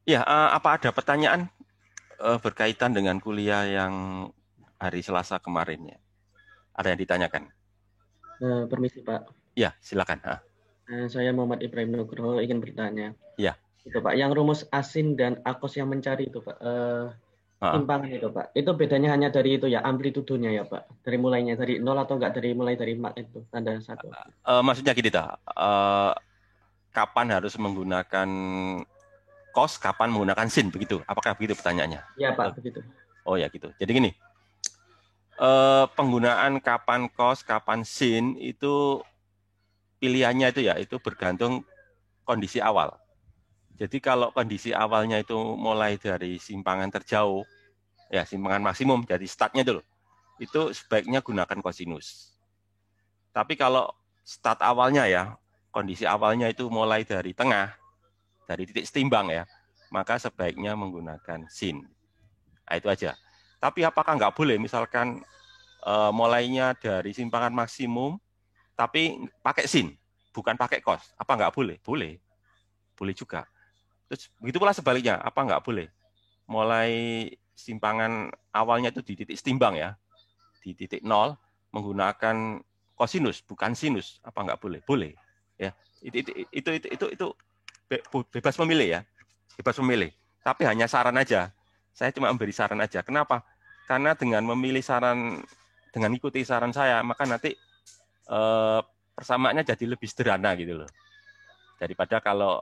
Ya, apa ada pertanyaan berkaitan dengan kuliah yang hari Selasa kemarin ya? Ada yang ditanyakan? Permisi Pak, Ya, silakan. saya Muhammad Ibrahim Nugroho ingin bertanya. Ya, Itu Pak, yang rumus asin dan akos yang mencari itu Pak, ah. simpangan itu Pak, itu bedanya hanya dari itu ya, amplitudonya ya Pak, dari mulainya dari nol atau enggak dari mulai dari mak itu tanda satu. Maksudnya gini dah, kapan harus menggunakan kos, kapan menggunakan sin, begitu? Apakah begitu pertanyaannya? Ya Pak, Atau, begitu. oh ya gitu. Jadi gini, penggunaan kapan kos, kapan sin itu pilihannya itu ya, itu bergantung kondisi awal. Jadi kalau kondisi awalnya itu mulai dari simpangan terjauh, ya simpangan maksimum, jadi startnya dulu, itu sebaiknya gunakan kosinus. Tapi kalau start awalnya ya, kondisi awalnya itu mulai dari tengah, dari titik setimbang ya, maka sebaiknya menggunakan sin. Nah, itu aja. Tapi apakah nggak boleh misalkan mulainya dari simpangan maksimum, tapi pakai sin, bukan pakai kos? Apa nggak boleh? Boleh, boleh juga. Terus begitu pula sebaliknya, apa nggak boleh? Mulai simpangan awalnya itu di titik setimbang ya, di titik nol, menggunakan kosinus, bukan sinus. Apa nggak boleh? Boleh. Ya, itu bebas memilih ya, bebas memilih. Tapi hanya saran aja. Saya cuma memberi saran aja. Kenapa? Karena dengan memilih saran, dengan ikuti saran saya, maka nanti eh, persamaannya jadi lebih sederhana gitu loh. Daripada kalau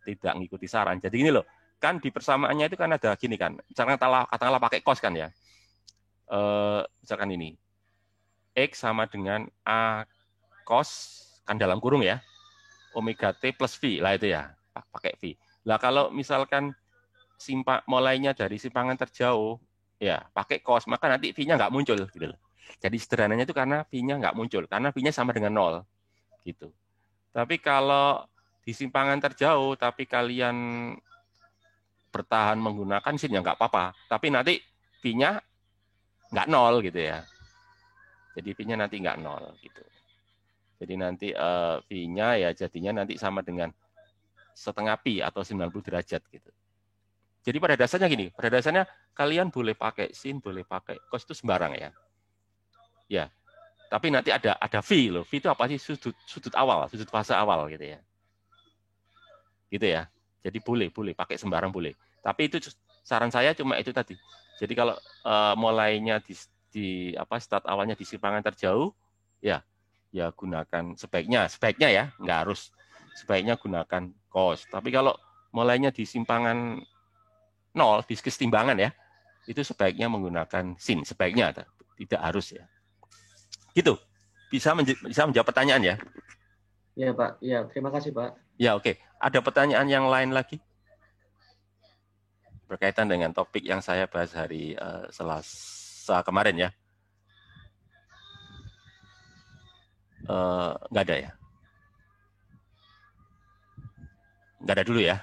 tidak mengikuti saran. Jadi gini loh, kan di persamaannya itu kan ada gini kan. Misalkan katakanlah pakai cos kan ya. Misalkan ini, X sama dengan A cos, kan dalam kurung ya, omega T plus V lah itu ya, pakai V. Lah kalau misalkan mulainya dari simpangan terjauh, ya pakai cos, maka nanti V-nya nggak muncul gitu loh. Jadi sederhananya itu karena V-nya nggak muncul, karena V-nya sama dengan nol gitu. Tapi kalau di simpangan terjauh, tapi kalian bertahan menggunakan sin ya nggak apa-apa. Tapi nanti V-nya nggak nol gitu ya. Jadi V-nya nanti nggak nol gitu. Jadi nanti V-nya ya jadinya nanti sama dengan setengah pi atau 90 derajat gitu. Jadi pada dasarnya gini, pada dasarnya kalian boleh pakai sin, boleh pakai cos itu sembarang ya. Ya, tapi nanti ada V loh. V itu apa sih? Sudut sudut awal, sudut fase awal gitu ya. Gitu ya. Jadi boleh pakai sembarang boleh. Tapi itu saran saya cuma itu tadi. Jadi kalau mulainya di apa start awalnya di simpangan terjauh, ya ya gunakan sebaiknya ya, nggak harus sebaiknya gunakan kos. Tapi kalau mulainya di simpangan nol, di kesetimbangan ya, itu sebaiknya menggunakan sin, sebaiknya tidak harus ya. Gitu. Bisa menjawab pertanyaan ya. Ya Pak, ya terima kasih Pak. Ya oke. Ada pertanyaan yang lain lagi berkaitan dengan topik yang saya bahas hari Selasa kemarin ya. Nggak ada ya. Nggak ada dulu ya.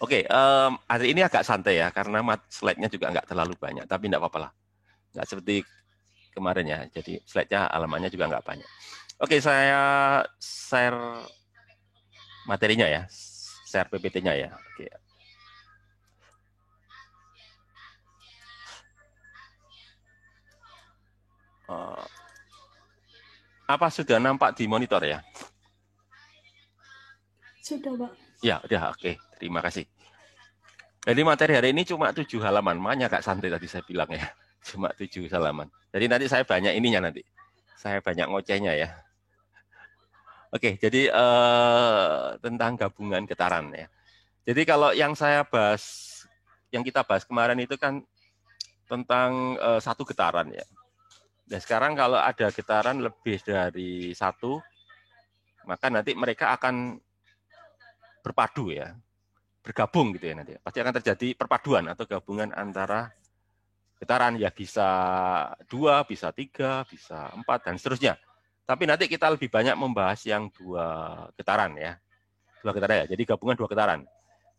Oke, hari ini agak santai ya karena slide-nya juga nggak terlalu banyak, tapi nggak apa-apa lah. Nggak seperti kemarin ya. Jadi slide-nya halamannya juga nggak banyak. Oke, saya share materinya ya, share PPT-nya ya. Oke. Uh, apa sudah nampak di monitor ya? Sudah, Pak. Ya, udah oke. Terima kasih. Jadi materi hari ini cuma 7 halaman, makanya agak santai tadi saya bilang ya. Cuma 7 halaman. Jadi nanti saya banyak ininya nanti. Saya banyak ngocehnya ya. Oke, jadi tentang gabungan getaran ya. Jadi kalau yang saya bahas, yang kita bahas kemarin itu kan tentang satu getaran ya. Dan sekarang kalau ada getaran lebih dari satu, maka nanti mereka akan berpadu ya, bergabung gitu ya nanti. Pasti akan terjadi perpaduan atau gabungan antara getaran ya, bisa dua, bisa tiga, bisa empat, dan seterusnya. Tapi nanti kita lebih banyak membahas yang dua getaran ya. Dua getaran ya, jadi gabungan dua getaran.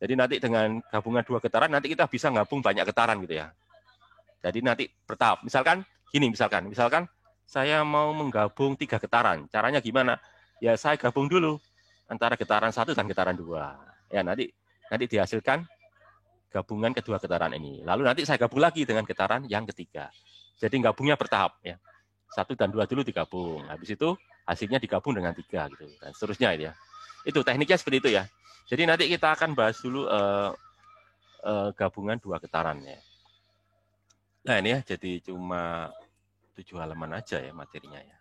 Jadi nanti dengan gabungan dua getaran, nanti kita bisa gabung banyak getaran gitu ya. Jadi nanti bertahap. Misalkan gini, misalkan saya mau menggabung tiga getaran. Caranya gimana? Ya saya gabung dulu antara getaran satu dan getaran dua. Ya nanti Nanti dihasilkan gabungan kedua getaran ini. Lalu nanti saya gabung lagi dengan getaran yang ketiga. Jadi gabungnya bertahap ya. 1 dan 2 dulu digabung. Habis itu hasilnya digabung dengan 3 gitu. Dan seterusnya ya. Itu tekniknya seperti itu ya. Jadi nanti kita akan bahas dulu gabungan dua getaran ya. Nah ini ya, jadi cuma 7 halaman aja ya materinya ya.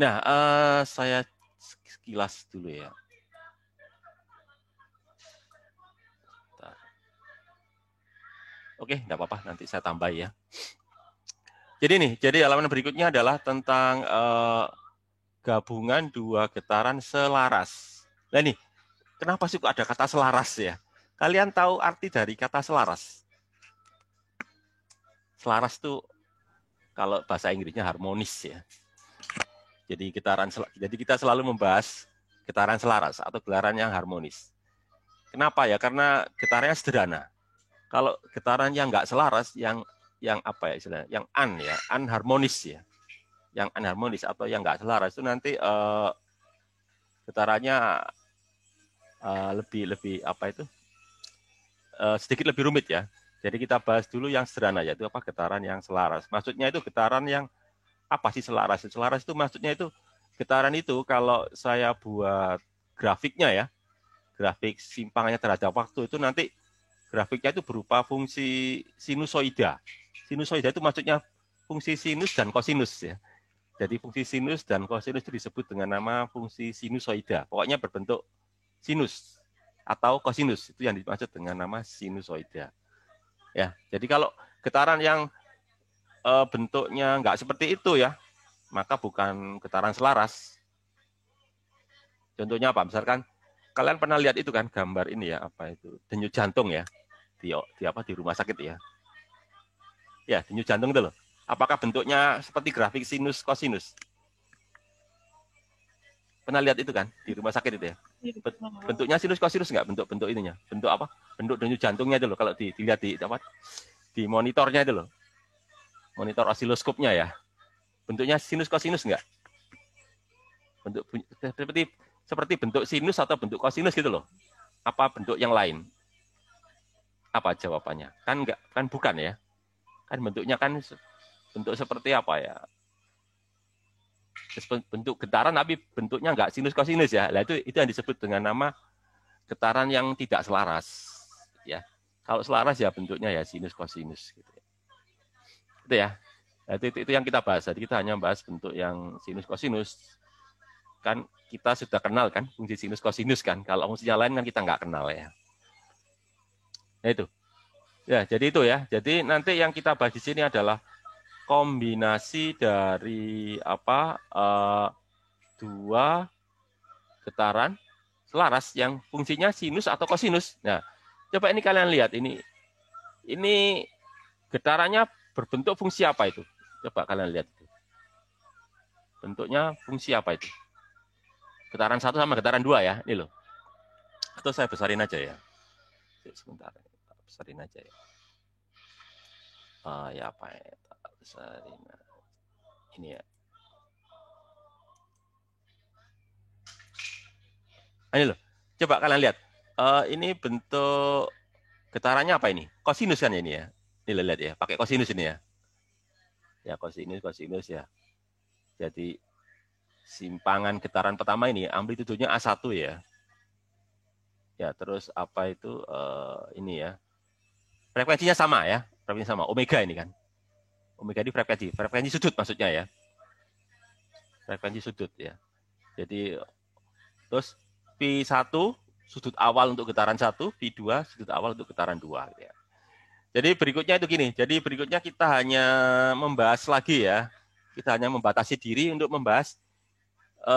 Nah, saya sekilas dulu ya. Oke, enggak apa-apa, nanti saya tambah ya. Jadi halaman berikutnya adalah tentang gabungan dua getaran selaras. Nah nih, kenapa sih kok ada kata selaras ya? Kalian tahu arti dari kata selaras? Selaras itu kalau bahasa Inggrisnya harmonis ya. Jadi kita selalu membahas getaran selaras atau getaran yang harmonis. Kenapa ya? Karena getarannya sederhana. Kalau getaran yang nggak selaras, yang apa ya istilahnya, yang unharmonis ya, yang unharmonis atau yang nggak selaras itu nanti getarannya lebih apa itu sedikit lebih rumit ya. Jadi kita bahas dulu yang sederhana yaitu apa getaran yang selaras. Maksudnya itu getaran yang apa sih selaras? Selaras itu maksudnya itu getaran itu kalau saya buat grafiknya ya, grafik simpangannya terhadap waktu itu nanti grafiknya itu berupa fungsi sinusoida. Sinusoida itu maksudnya fungsi sinus dan kosinus ya. Jadi fungsi sinus dan kosinus itu disebut dengan nama fungsi sinusoida. Pokoknya berbentuk sinus atau kosinus itu yang dimaksud dengan nama sinusoida. Ya, jadi kalau getaran yang bentuknya nggak seperti itu ya, maka bukan getaran selaras. Contohnya apa? Misalkan kalian pernah lihat itu kan gambar ini ya, apa itu denyut jantung ya. Di rumah sakit ya. Ya, denyut jantung itu loh. Apakah bentuknya seperti grafik sinus kosinus? Pernah lihat itu kan di rumah sakit itu ya? Bentuknya sinus kosinus enggak bentuk ininya? Bentuk apa? Bentuk denyut jantungnya itu loh kalau dilihat di apa? Di monitornya itu loh. Monitor osiloskopnya ya. Bentuknya sinus kosinus enggak? Bentuk seperti bentuk sinus atau bentuk kosinus gitu loh. Apa bentuk yang lain? Apa jawabannya? Kan enggak, kan bukan ya. Kan bentuknya kan bentuk seperti apa ya? Bentuk getaran tapi bentuknya enggak sinus kosinus ya. Nah itu yang disebut dengan nama getaran yang tidak selaras ya. Kalau selaras ya bentuknya ya sinus kosinus gitu ya. Itu ya. Nah, itu yang kita bahas. Jadi kita hanya bahas bentuk yang sinus kosinus. Kan kita sudah kenal kan fungsi sinus kosinus kan. Kalau fungsinya lain kan kita nggak kenal ya. Nah itu. Ya, jadi itu ya. Jadi nanti yang kita bahas di sini adalah kombinasi dari apa dua getaran selaras yang fungsinya sinus atau kosinus. Nah, coba ini kalian lihat ini getarannya berbentuk fungsi apa itu? Coba kalian lihat. Bentuknya fungsi apa itu? Getaran 1 sama getaran 2 ya. Ini loh. Atau saya besarin aja ya. Sebentar. Besarin aja ya. Ya apa ya? Besarin. Ini ya. Ini loh. Coba kalian lihat. Ini bentuk getarannya apa ini? Kosinus kan ini ya. Ini lihat ya. Pakai kosinus ini ya. Ya kosinus ya. Jadi simpangan getaran pertama ini amplitudenya A1 ya. Ya, terus apa itu ini ya. Frekuensinya sama ya. Frekuensinya sama. Omega ini kan. Omega ini frekuensi sudut maksudnya ya. Frekuensi sudut ya. Jadi terus P1 sudut awal untuk getaran 1, P2 sudut awal untuk getaran 2 gitu ya. Jadi berikutnya itu gini. Jadi berikutnya kita hanya membahas lagi ya. Kita hanya membatasi diri untuk membahas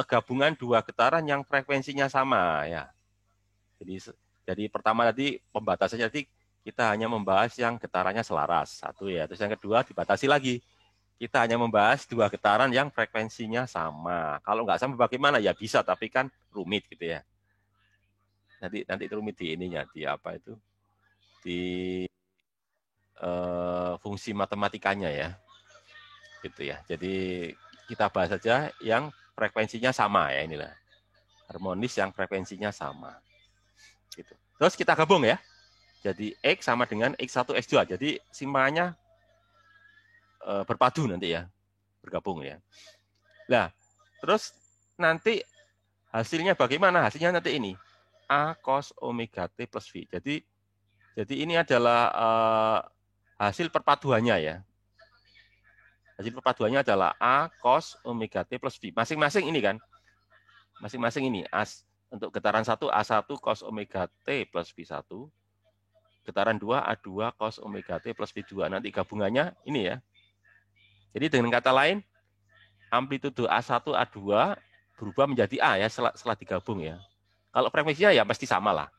gabungan dua getaran yang frekuensinya sama ya. Jadi pertama tadi pembatasannya tadi kita hanya membahas yang getarannya selaras satu ya. Terus yang kedua dibatasi lagi. Kita hanya membahas dua getaran yang frekuensinya sama. Kalau nggak sama bagaimana ya bisa, tapi kan rumit gitu ya. Nanti rumit di ininya, di apa itu, di fungsi matematikanya ya, gitu ya. Jadi kita bahas saja yang frekuensinya sama ya inilah. harmonis yang frekuensinya sama. Gitu. Terus kita gabung ya. Jadi X sama dengan X1, X2. Jadi simpangannya berpadu nanti ya, bergabung ya. Nah, terus nanti hasilnya bagaimana? Hasilnya nanti ini A cos omega T plus V. Jadi ini adalah hasil perpaduannya ya. Hasil perpaduannya adalah A cos omega T plus V. Masing-masing ini kan. Masing-masing ini. Untuk getaran 1 A1 cos omega T plus V1. Getaran 2 A2 cos omega T plus V2. Nanti gabungannya ini ya. Jadi dengan kata lain, amplitudo A1 A2 berubah menjadi A ya setelah digabung ya. Kalau frekuensinya ya pasti sama lah.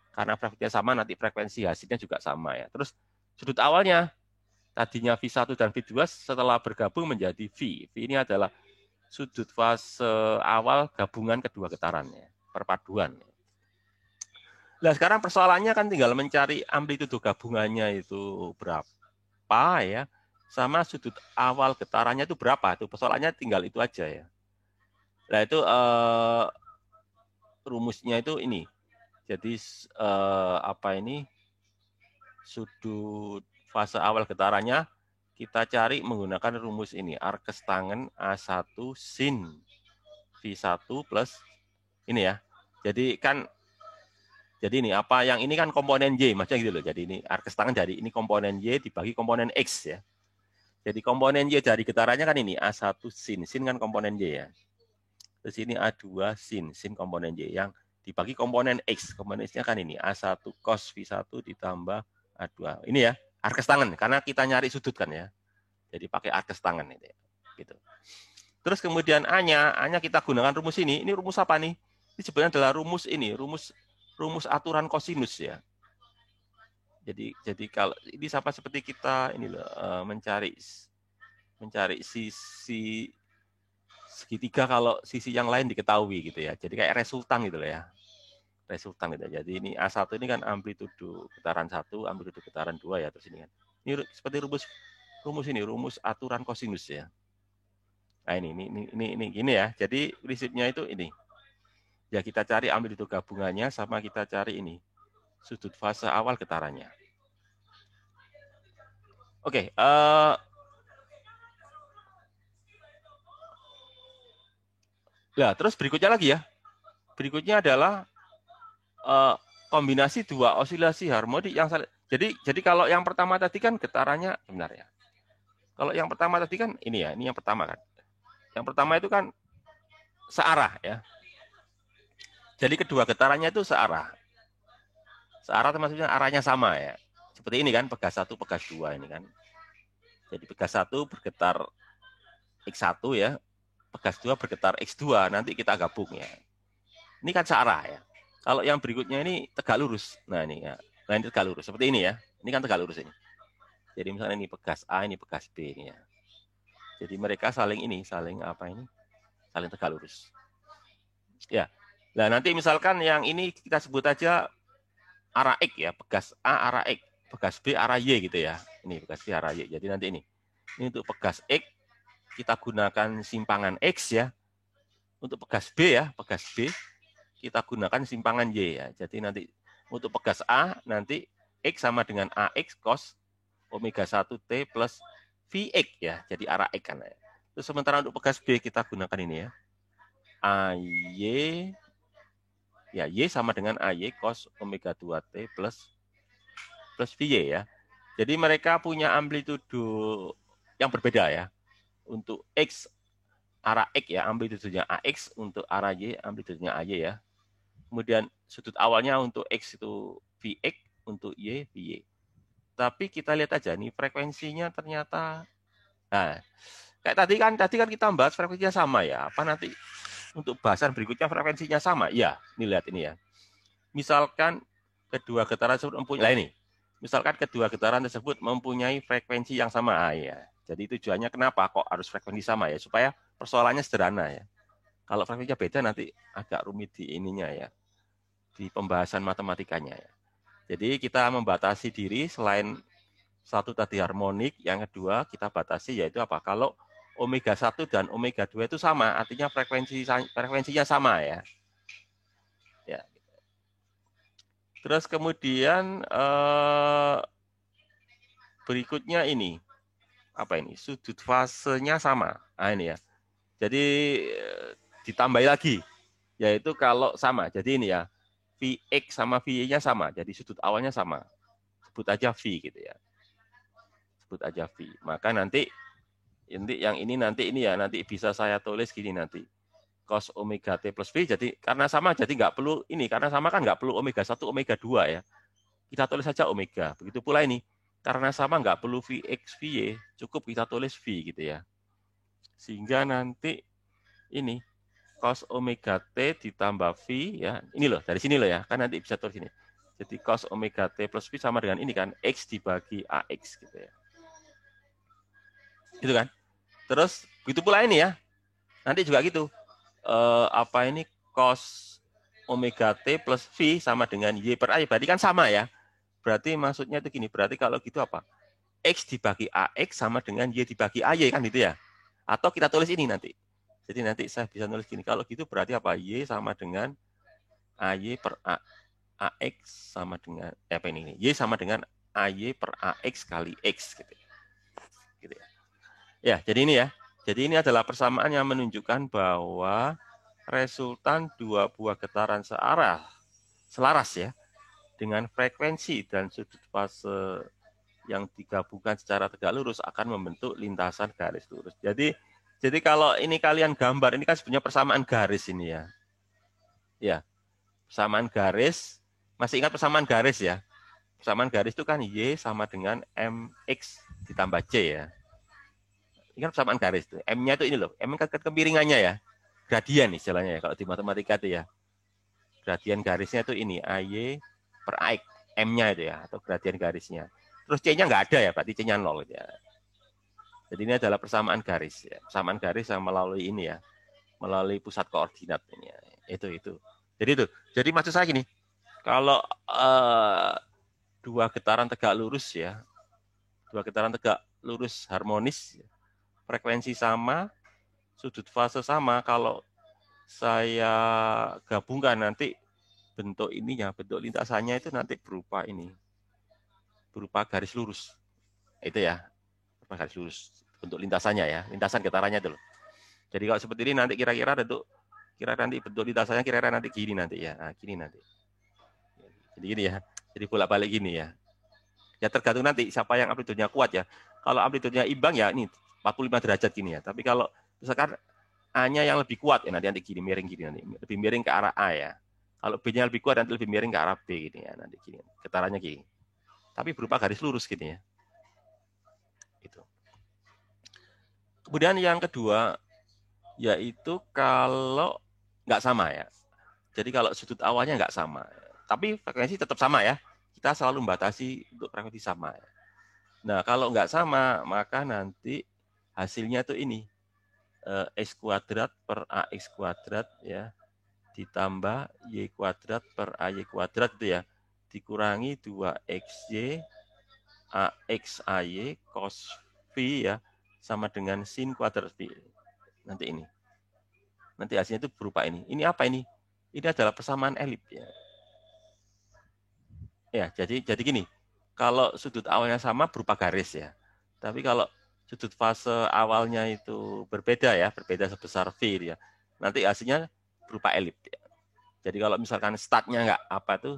Karena frekuensinya sama, nanti frekuensi hasilnya juga sama ya. Terus sudut awalnya, tadinya V1 dan V2 setelah bergabung menjadi V. V ini adalah sudut fase awal gabungan kedua getarannya, perpaduan. Nah sekarang persoalannya kan tinggal mencari amplitudo gabungannya itu berapa ya, sama sudut awal getarannya itu berapa. Itu persoalannya tinggal itu aja ya. Nah itu rumusnya itu ini. Jadi apa ini sudut fase awal getarannya kita cari menggunakan rumus ini, arkes tangen A1 sin V1 plus ini ya. Jadi ini apa yang ini kan komponen Y, maksudnya gitu loh. Jadi ini arkes tangen dari ini komponen Y dibagi komponen X ya. Jadi komponen Y dari getarannya kan ini A1 sin kan komponen Y ya. Terus ini A2 sin komponen Y yang dibagi komponen X. Komponen X-nya kan ini A1 cos V1 ditambah A2. Ini ya, arkes tangen karena kita nyari sudut kan ya. Jadi pakai arkes tangen itu ya. Gitu. Terus kemudian A-nya kita gunakan rumus ini. Ini rumus apa nih? Ini sebenarnya adalah rumus ini, rumus aturan kosinus ya. Jadi kalau ini sama seperti kita ini loh, mencari sisi segitiga kalau sisi yang lain diketahui gitu ya. Jadi kayak resultan gitu loh ya. Resultan gitu. Jadi ini A1 ini kan amplitudo getaran 1, amplitudo getaran 2 ya, terus ini kan. Ini seperti rumus aturan kosinus ya. Nah ini gini ya. Jadi prinsipnya itu ini. Ya kita cari amplitudo gabungannya sama kita cari ini sudut fase awal getarannya. Oke, nah, terus berikutnya lagi ya. Berikutnya adalah kombinasi dua osilasi harmonik yang saling. Jadi kalau yang pertama tadi kan getarannya benar ya. Kalau yang pertama tadi kan ini ya, ini yang pertama kan. Yang pertama itu kan searah ya. Jadi kedua getarannya itu searah. Searah maksudnya arahnya sama ya. Seperti ini kan, pegas 1, pegas 2 ini kan. Jadi pegas 1 bergetar X1 ya. Pegas 2 bergetar X2, nanti kita gabung ya. Ini kan searah ya. Kalau yang berikutnya ini tegak lurus. Nah ini ya. Nah ini tegak lurus. Seperti ini ya. Ini kan tegak lurus ini. Jadi misalnya ini pegas A, ini pegas B ini ya. Jadi mereka saling apa ini? Saling tegak lurus. Ya. Nah nanti misalkan yang ini kita sebut aja arah X ya. Pegas A arah X. Pegas B arah Y gitu ya. Ini pegas B arah Y. Jadi nanti ini. Ini untuk pegas X. Kita gunakan simpangan X ya. Untuk pegas B ya. Pegas B. Kita gunakan simpangan Y ya. Jadi nanti untuk pegas A nanti X sama dengan AX cos omega 1T plus VX ya. Jadi arah X kan. Terus sementara untuk pegas B kita gunakan ini ya. AY ya Y sama dengan AY cos omega 2T plus VY ya. Jadi mereka punya amplitudo yang berbeda ya. Untuk X arah X ya, amplitudonya AX, untuk arah Y amplitudonya AY ya. Kemudian sudut awalnya untuk X itu VX, untuk Y VY. Tapi kita lihat aja nih frekuensinya ternyata, nah kayak tadi kan kita bahas frekuensinya sama ya. Apa nanti untuk bahasan berikutnya frekuensinya sama? Ya, ini lihat ini ya. Misalkan kedua getaran tersebut mempunyai ini. Misalkan kedua getaran tersebut mempunyai frekuensi yang sama ya. Jadi tujuannya kenapa kok harus frekuensi sama ya? Supaya persoalannya sederhana ya. Kalau frekuensinya beda nanti agak rumit di ininya ya. Di pembahasan matematikanya ya. Jadi kita membatasi diri selain satu tadi harmonik, yang kedua kita batasi yaitu apa? Kalau omega 1 dan omega 2 itu sama, artinya frekuensinya sama ya. Terus kemudian berikutnya ini. Apa ini? Sudut fasenya sama. Nah, ini ya. Jadi ditambah lagi. Yaitu kalau sama. Jadi ini ya. Vx sama V-nya sama. Jadi sudut awalnya sama. Sebut aja V gitu ya. Sebut aja V. Maka nanti yang ini nanti ini ya. Nanti bisa saya tulis gini nanti. Cos omega T plus V. Jadi karena sama. Jadi nggak perlu ini. Karena sama kan nggak perlu omega 1, omega 2 ya. Kita tulis saja omega. Begitu pula ini. Karena sama nggak perlu Vx, Vy. Cukup kita tulis V gitu ya. Sehingga nanti ini cos omega T ditambah V ya. Ini loh, dari sini loh ya. Kan nanti bisa tulis ini. Jadi cos omega T plus V sama dengan ini kan. X dibagi AX gitu ya. Gitu kan. Terus begitu pula ini ya. Nanti juga gitu. Apa ini cos omega T plus V sama dengan Y per A. Berarti kan sama ya. Berarti maksudnya itu gini. Berarti kalau gitu apa? X dibagi AX sama dengan Y dibagi AY kan gitu ya. Atau kita tulis ini nanti. Jadi nanti saya bisa nulis gini. Kalau gitu berarti apa? Y sama dengan AY per AX sama dengan apa ini? Y sama dengan AY per AX kali X gitu. Gitu ya. Ya, jadi ini ya. Jadi ini adalah persamaan yang menunjukkan bahwa resultan dua buah getaran selaras ya dengan frekuensi dan sudut fase yang digabungkan secara tegak lurus akan membentuk lintasan garis lurus. Jadi kalau ini kalian gambar, ini kan sebenarnya persamaan garis ini ya. Ya, persamaan garis. Masih ingat persamaan garis ya? Persamaan garis itu kan Y sama dengan MX ditambah C ya. Ini kan persamaan garis itu. M-nya itu ini loh. M kan kemiringannya ya. Gradian istilahnya ya. Kalau di matematika itu ya. Gradian garisnya itu ini. AY per AX. M-nya itu ya. Atau gradian garisnya. Terus C-nya nggak ada ya. Berarti C-nya 0 ya. Jadi ini adalah persamaan garis ya. Persamaan garis yang melalui ini ya. Melalui pusat koordinat ini ya. Itu. Jadi itu. Jadi maksud saya gini. Kalau dua getaran tegak lurus ya. Dua getaran tegak lurus harmonis. Frekuensi sama. Sudut fase sama. Kalau saya gabungkan nanti bentuk ininya. Bentuk lintasannya itu nanti berupa ini. Berupa garis lurus. Itu ya. Berupa garis lurus. Bentuk lintasannya ya. Lintasan getarannya itu loh. Jadi kalau seperti ini nanti kira-kira nanti bentuk lintasannya kira-kira nanti gini nanti ya. Nah, gini nanti. Jadi gini ya. Jadi bolak-balik gini ya. Ya tergantung nanti siapa yang amplitudenya kuat ya. Kalau amplitudenya imbang ya ini 45 derajat gini ya. Tapi kalau misalkan A-nya yang lebih kuat ya nanti gini, miring gini nanti. Lebih miring ke arah A ya. Kalau B-nya lebih kuat nanti lebih miring ke arah B gini ya. Nanti gini. Getarannya gini. Tapi berupa garis lurus gini ya. Itu. Kemudian yang kedua yaitu kalau nggak sama ya. Jadi kalau sudut awalnya nggak sama. Tapi frekuensi tetap sama ya. Kita selalu membatasi untuk frekuensi sama. Nah, kalau nggak sama, maka nanti hasilnya tuh ini. X kuadrat per AX kuadrat ya. Ditambah Y kuadrat per AY kuadrat itu ya. Dikurangi 2XY AX AY cos V ya. Sama dengan sin kuadrat V. Nanti ini. Nanti hasilnya itu berupa ini. Ini apa ini? Ini adalah persamaan elip ya. Ya, jadi gini. Kalau sudut awalnya sama berupa garis ya. Tapi kalau sudut fase awalnya itu berbeda ya, berbeda sebesar V ya. Nanti hasilnya berupa elip ya. Jadi kalau misalkan startnya nggak apa tuh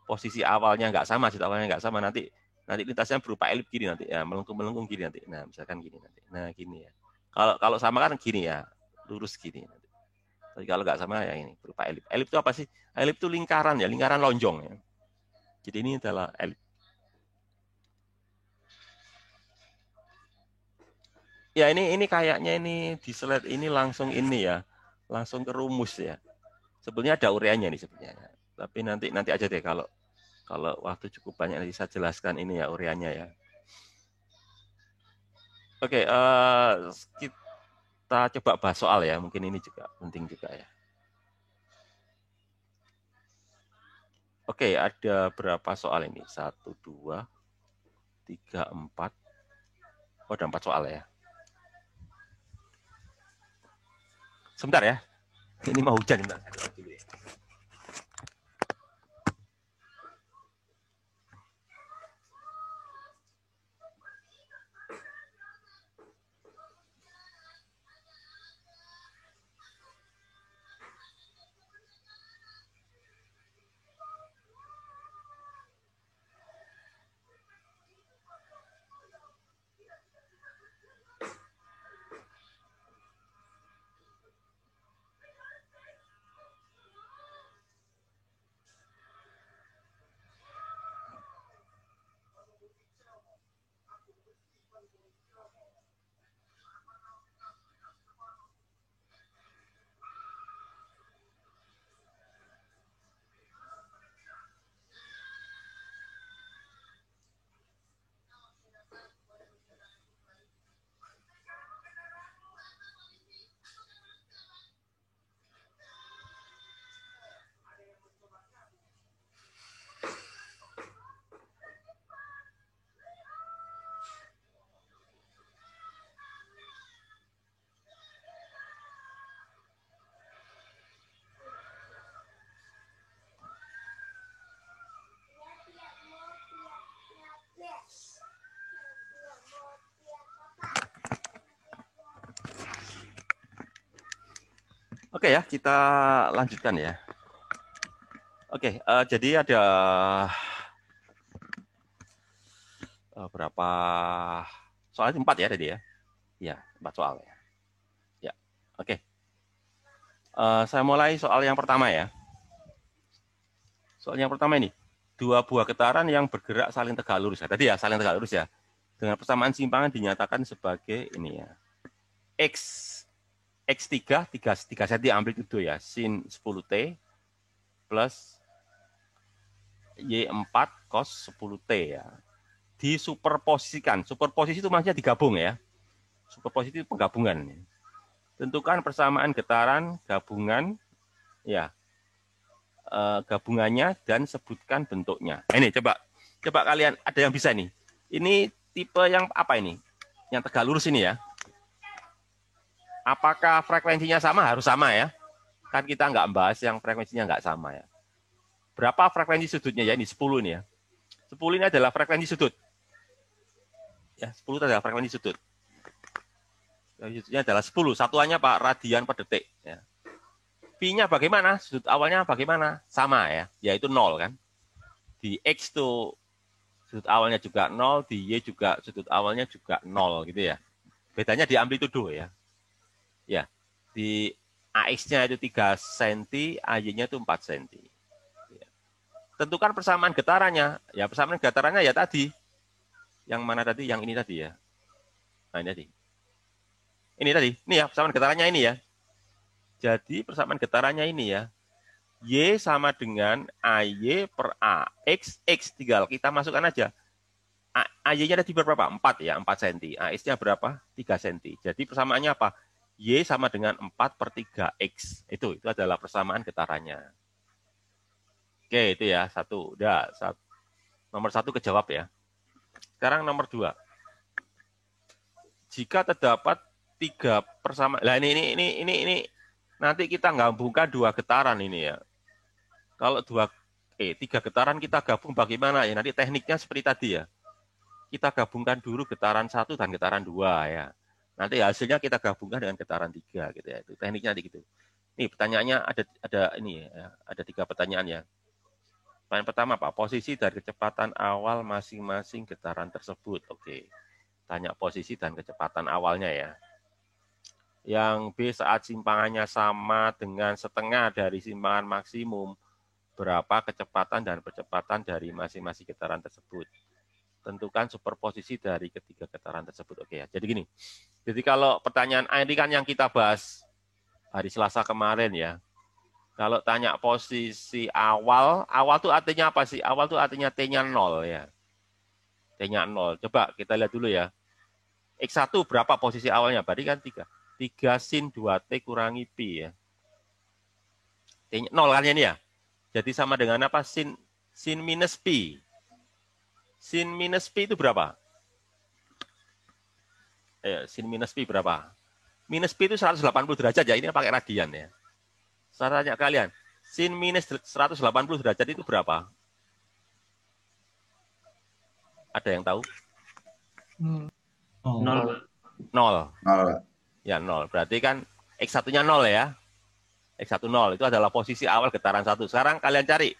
posisi awalnya nggak sama, sudut awalnya nggak sama nanti lintasnya berupa elip gini nanti ya, melengkung gini nanti. Nah, misalkan gini nanti. Nah, gini ya. Kalau sama kan gini ya, lurus gini nanti. Tapi kalau nggak sama ya ini berupa elip. Elip itu apa sih? Elip itu lingkaran ya, lingkaran lonjong ya. Jadi ini adalah elip. Ya ini kayaknya ini di slide ini langsung ini ya, langsung ke rumus ya. Sebenarnya ada ureanya nih sebenarnya. Tapi nanti aja deh kalau waktu cukup banyak nanti saya jelaskan ini ya ureanya ya. Oke, kita coba bahas soal ya. Mungkin ini juga penting juga ya. Oke, ada berapa soal ini? 1, 2, 3, 4. Oh, ada 4 soal ya. Sebentar ya. Ini mau hujan. Bentar. Oke ya, kita lanjutkan ya. Oke, jadi ada berapa soalnya 4 ya tadi ya? Ya, 4 soal ya. Ya, oke. Saya mulai soal yang pertama ya. Soal yang pertama ini, dua buah getaran yang bergerak saling tegak lurus ya. Tadi ya, saling tegak lurus ya. Dengan persamaan simpangan dinyatakan sebagai ini ya. X X3 3 cm amplitudo ya, sin 10T plus Y4 cos 10T ya. Disuperposisikan. Superposisi itu maksudnya digabung ya. Superposisi itu penggabungan. Tentukan persamaan getaran gabungan ya. Gabungannya dan sebutkan bentuknya. Nah, ini coba kalian ada yang bisa nih. Ini tipe yang apa ini? Yang tegak lurus ini ya. Apakah frekuensinya sama? Harus sama ya. Kan kita nggak membahas yang frekuensinya nggak sama ya. Berapa frekuensi sudutnya ya? Ini 10 ini ya. 10 ini adalah frekuensi sudut. Ya, 10 itu adalah frekuensi sudut. Frekuensi sudutnya adalah 10. Satuannya Pak, radian per detik. Ya. Pi-nya bagaimana? Sudut awalnya bagaimana? Sama ya, yaitu 0 kan. Di X itu sudut awalnya juga 0, di Y juga sudut awalnya juga 0 gitu ya. Bedanya di amplitudo ya. Ya, di AX-nya itu 3 cm, AY-nya itu 4 cm. Ya. Tentukan persamaan getarannya. Ya, persamaan getarannya ya tadi. Yang mana tadi? Yang ini tadi ya. Nah, ini tadi. Ini tadi. Ini ya, persamaan getarannya ini ya. Jadi persamaan getarannya ini ya. Y sama dengan AY per AX. X tinggal kita masukkan aja. AY-nya tadi berapa? 4 ya, 4 cm. AX-nya berapa? 3 cm. Jadi persamaannya apa? Y sama dengan 4 per 3X. Itu adalah persamaan getarannya. Oke, itu ya. Satu. Udah. Nomor 1 kejawab ya. Sekarang nomor 2. Jika terdapat 3 persamaan. Nah, ini nanti kita gabungkan 2 getaran ini ya. Kalau 3 getaran kita gabung bagaimana ya? Nanti tekniknya seperti tadi ya. Kita gabungkan dulu getaran 1 dan getaran 2 ya. Nanti hasilnya kita gabungkan dengan getaran 3 gitu ya. Itu tekniknya nanti gitu. Nih pertanyaannya ada ini ya, ada 3 pertanyaan ya. Pertanyaan pertama Pak, posisi dari kecepatan awal masing-masing getaran tersebut. Oke. Tanya posisi dan kecepatan awalnya ya. Yang B saat simpangannya sama dengan setengah dari simpangan maksimum, berapa kecepatan dan percepatan dari masing-masing getaran tersebut. Tentukan superposisi dari ketiga getaran tersebut. Oke ya. Jadi gini. Jadi kalau pertanyaan ini kan yang kita bahas hari Selasa kemarin ya. Kalau tanya posisi awal itu artinya apa sih? Awal itu artinya T-nya 0 ya. T-nya 0. Coba kita lihat dulu ya. X1 berapa posisi awalnya? Berarti kan 3. 3 sin 2T kurangi Pi ya. T-nya 0 kan ini ya. Jadi sama dengan apa? Sin minus Pi. Sin minus Pi itu berapa? Sin minus Pi berapa? Minus Pi itu 180 derajat ya. Ini pakai radian ya. Saya tanya kalian, sin minus 180 derajat itu berapa? Ada yang tahu? 0. 0. Ya, 0. Berarti kan X1-nya 0 ya. X1 0 itu adalah posisi awal getaran 1. Sekarang kalian cari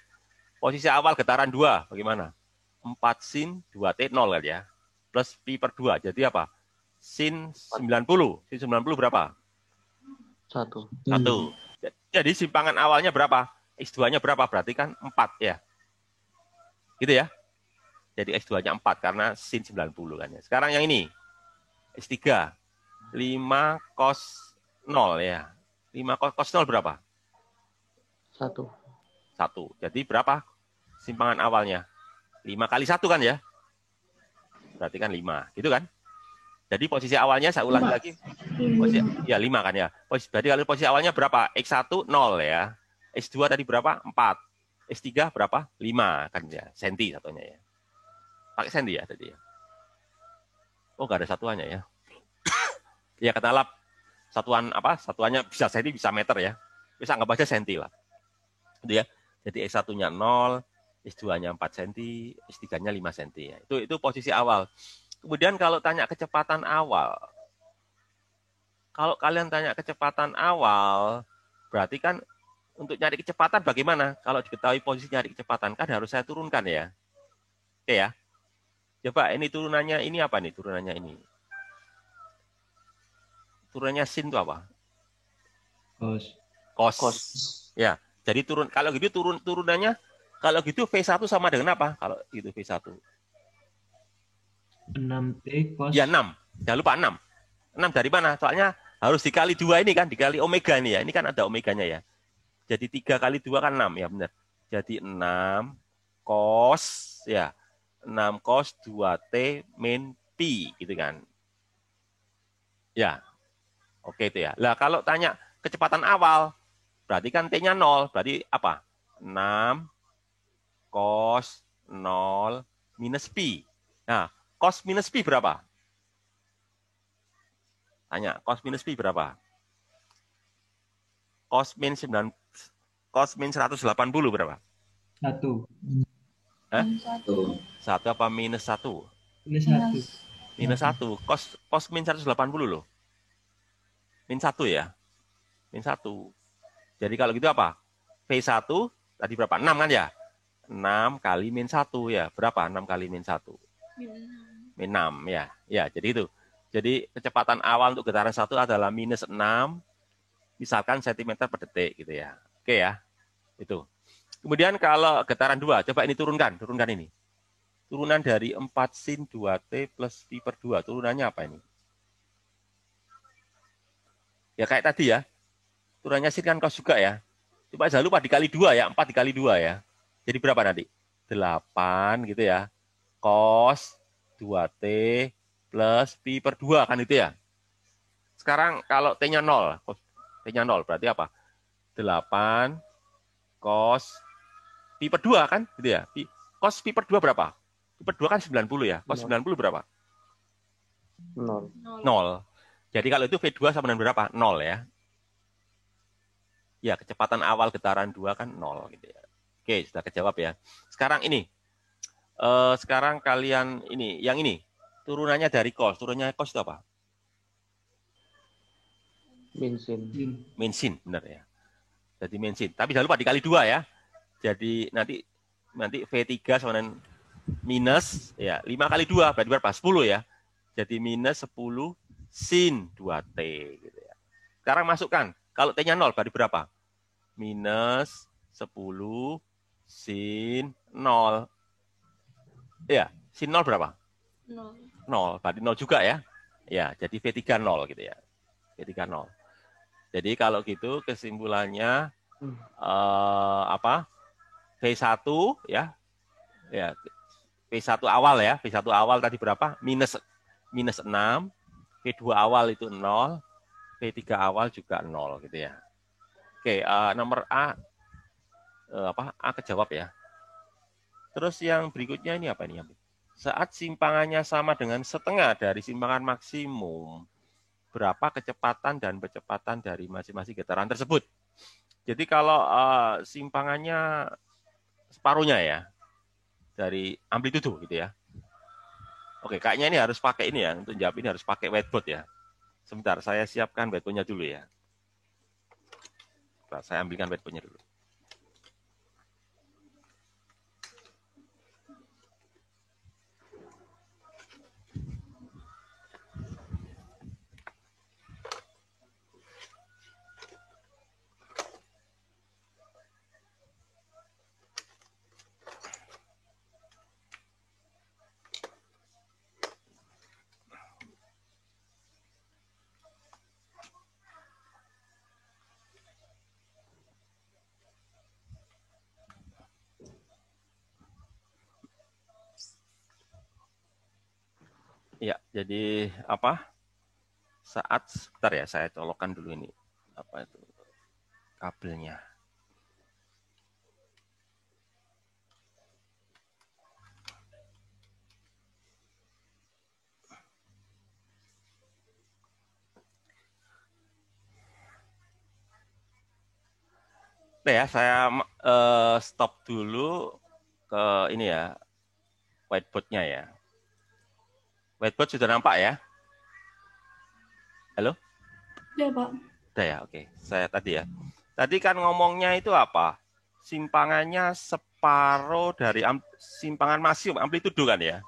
posisi awal getaran 2. Bagaimana? 4 sin 2T 0 kan ya. Plus Pi per 2. Jadi apa? Sin 90. Sin 90 berapa? 1. 1. Jadi simpangan awalnya berapa? X2-nya berapa? Berarti kan 4 ya. Gitu ya. Jadi X2-nya 4 karena sin 90 kan ya. Sekarang yang ini. X3. 5 cos 0 ya. 5 cos 0 berapa? 1. 1. Jadi berapa simpangan awalnya? 5 kali 1 kan ya. Berarti kan 5. Gitu kan? Jadi posisi awalnya saya ulangi lagi. Ya 5 kan ya. Berarti kalau posisi awalnya berapa? X1 0 ya. X2 tadi berapa? 4. X3 berapa? 5 kan ya. Senti satunya ya. Pakai senti ya tadi ya. Oh, enggak ada satuannya ya. Ya katakanlah satuan apa? Satuannya bisa senti, bisa meter ya. Bisa anggap aja senti lah. Gitu ya. Jadi X1-nya 0, X2-nya 4 cm, X3-nya 5 cm ya. Itu posisi awal. Kemudian kalau tanya kecepatan awal, kalau kalian tanya kecepatan awal, Berarti kan untuk nyari kecepatan bagaimana? Kalau diketahui posisi nyari kecepatan kan harus saya turunkan ya. Oke ya. Coba ini turunannya ini apa nih turunannya ini? Turunannya sin itu apa? Cos. Kos. Ya. Jadi kalau gitu turunannya kalau gitu V1 sama dengan apa? Kalau gitu V1. 6T cos. Ya 6. Jangan lupa 6. 6 dari mana? Soalnya harus dikali 2 ini kan, dikali omega ini ya. Ini kan ada omeganya ya. Jadi 3 kali 2 kan 6 ya benar. Jadi 6 cos ya. 6 cos 2T min pi gitu kan. Ya. Oke itu ya. Lah kalau tanya kecepatan awal berarti kan T-nya 0, berarti apa? 6 cos 0 minus pi. Nah, cos minus pi berapa? Tanya, cos minus pi berapa? Cos min 9 cos min 180 berapa? 1. Hah? 1. 1 apa minus 1? Minus 1. Minus 1. Cos min 180 loh. Min 1 ya. Min 1. Jadi kalau gitu apa? V1 tadi berapa? 6 kan ya? 6 kali min 1 ya. Berapa? 6 kali min 1. Min 6 ya. Ya, jadi itu. Jadi kecepatan awal untuk getaran 1 adalah minus 6 misalkan cm per detik gitu ya. Oke ya. Itu. Kemudian kalau getaran 2, coba ini turunkan ini. Turunan dari 4 sin 2T plus pi per 2. Turunannya apa ini? Ya kayak tadi ya. Turunannya sin kan cos juga ya. Coba jangan lupa dikali 2 ya. 4 dikali 2 ya. Jadi berapa nanti? 8 gitu ya. Cos 2T plus pi per 2 kan itu ya. Sekarang kalau T-nya 0. T-nya 0 berarti apa? 8 cos pi per 2 kan? Gitu ya. Cos pi per 2 berapa? Pi per 2 kan 90 ya. Cos 90 berapa? 0. 0. Jadi kalau itu V2 sama dengan berapa? 0 ya. Ya, kecepatan awal getaran 2 kan 0 gitu ya. Oke, sudah kejawab ya. Sekarang ini. Sekarang kalian ini, yang ini. Turunannya dari cos. Turunannya cos itu apa? Bensin. Bensin, benar ya. Jadi bensin. Tapi jangan lupa dikali 2 ya. Jadi nanti V3 sama dengan minus ya 5 kali 2 berarti berapa? 10 ya. Jadi minus 10 sin 2T gitu ya. Sekarang masukkan. Kalau T-nya 0 berarti berapa? Minus 10 sin 0. Ya, sin 0 berapa? 0. Berarti 0 juga ya. Ya, jadi V3 0 gitu ya. V3 0. Jadi kalau gitu kesimpulannya apa? V1 ya. Ya, V1 awal ya. V1 awal tadi berapa? Minus 6. V2 awal itu 0. V3 awal juga 0 gitu ya. Oke, nomor A A kejawab ya. Terus yang berikutnya ini apa ini? Saat simpangannya sama dengan setengah dari simpangan maksimum, berapa kecepatan dan percepatan dari masing-masing getaran tersebut? Jadi kalau simpangannya separuhnya ya dari amplitudo gitu ya. Oke, kayaknya ini harus pakai ini ya, untuk jawab ini harus pakai whiteboard ya. Sebentar, saya siapkan whiteboardnya dulu ya. Saya ambilkan whiteboardnya dulu. Ya, jadi apa? Saat sebentar ya, saya colokkan dulu ini. Apa itu? Kabelnya. Oke ya, saya stop dulu ke ini ya, whiteboard-nya ya. Whiteboard sudah nampak ya? Halo? Ya, Pak. Udah ya, oke. Saya tadi ya. Tadi kan ngomongnya itu apa? Simpangannya separuh dari simpangan maksimum amplitudo kan ya.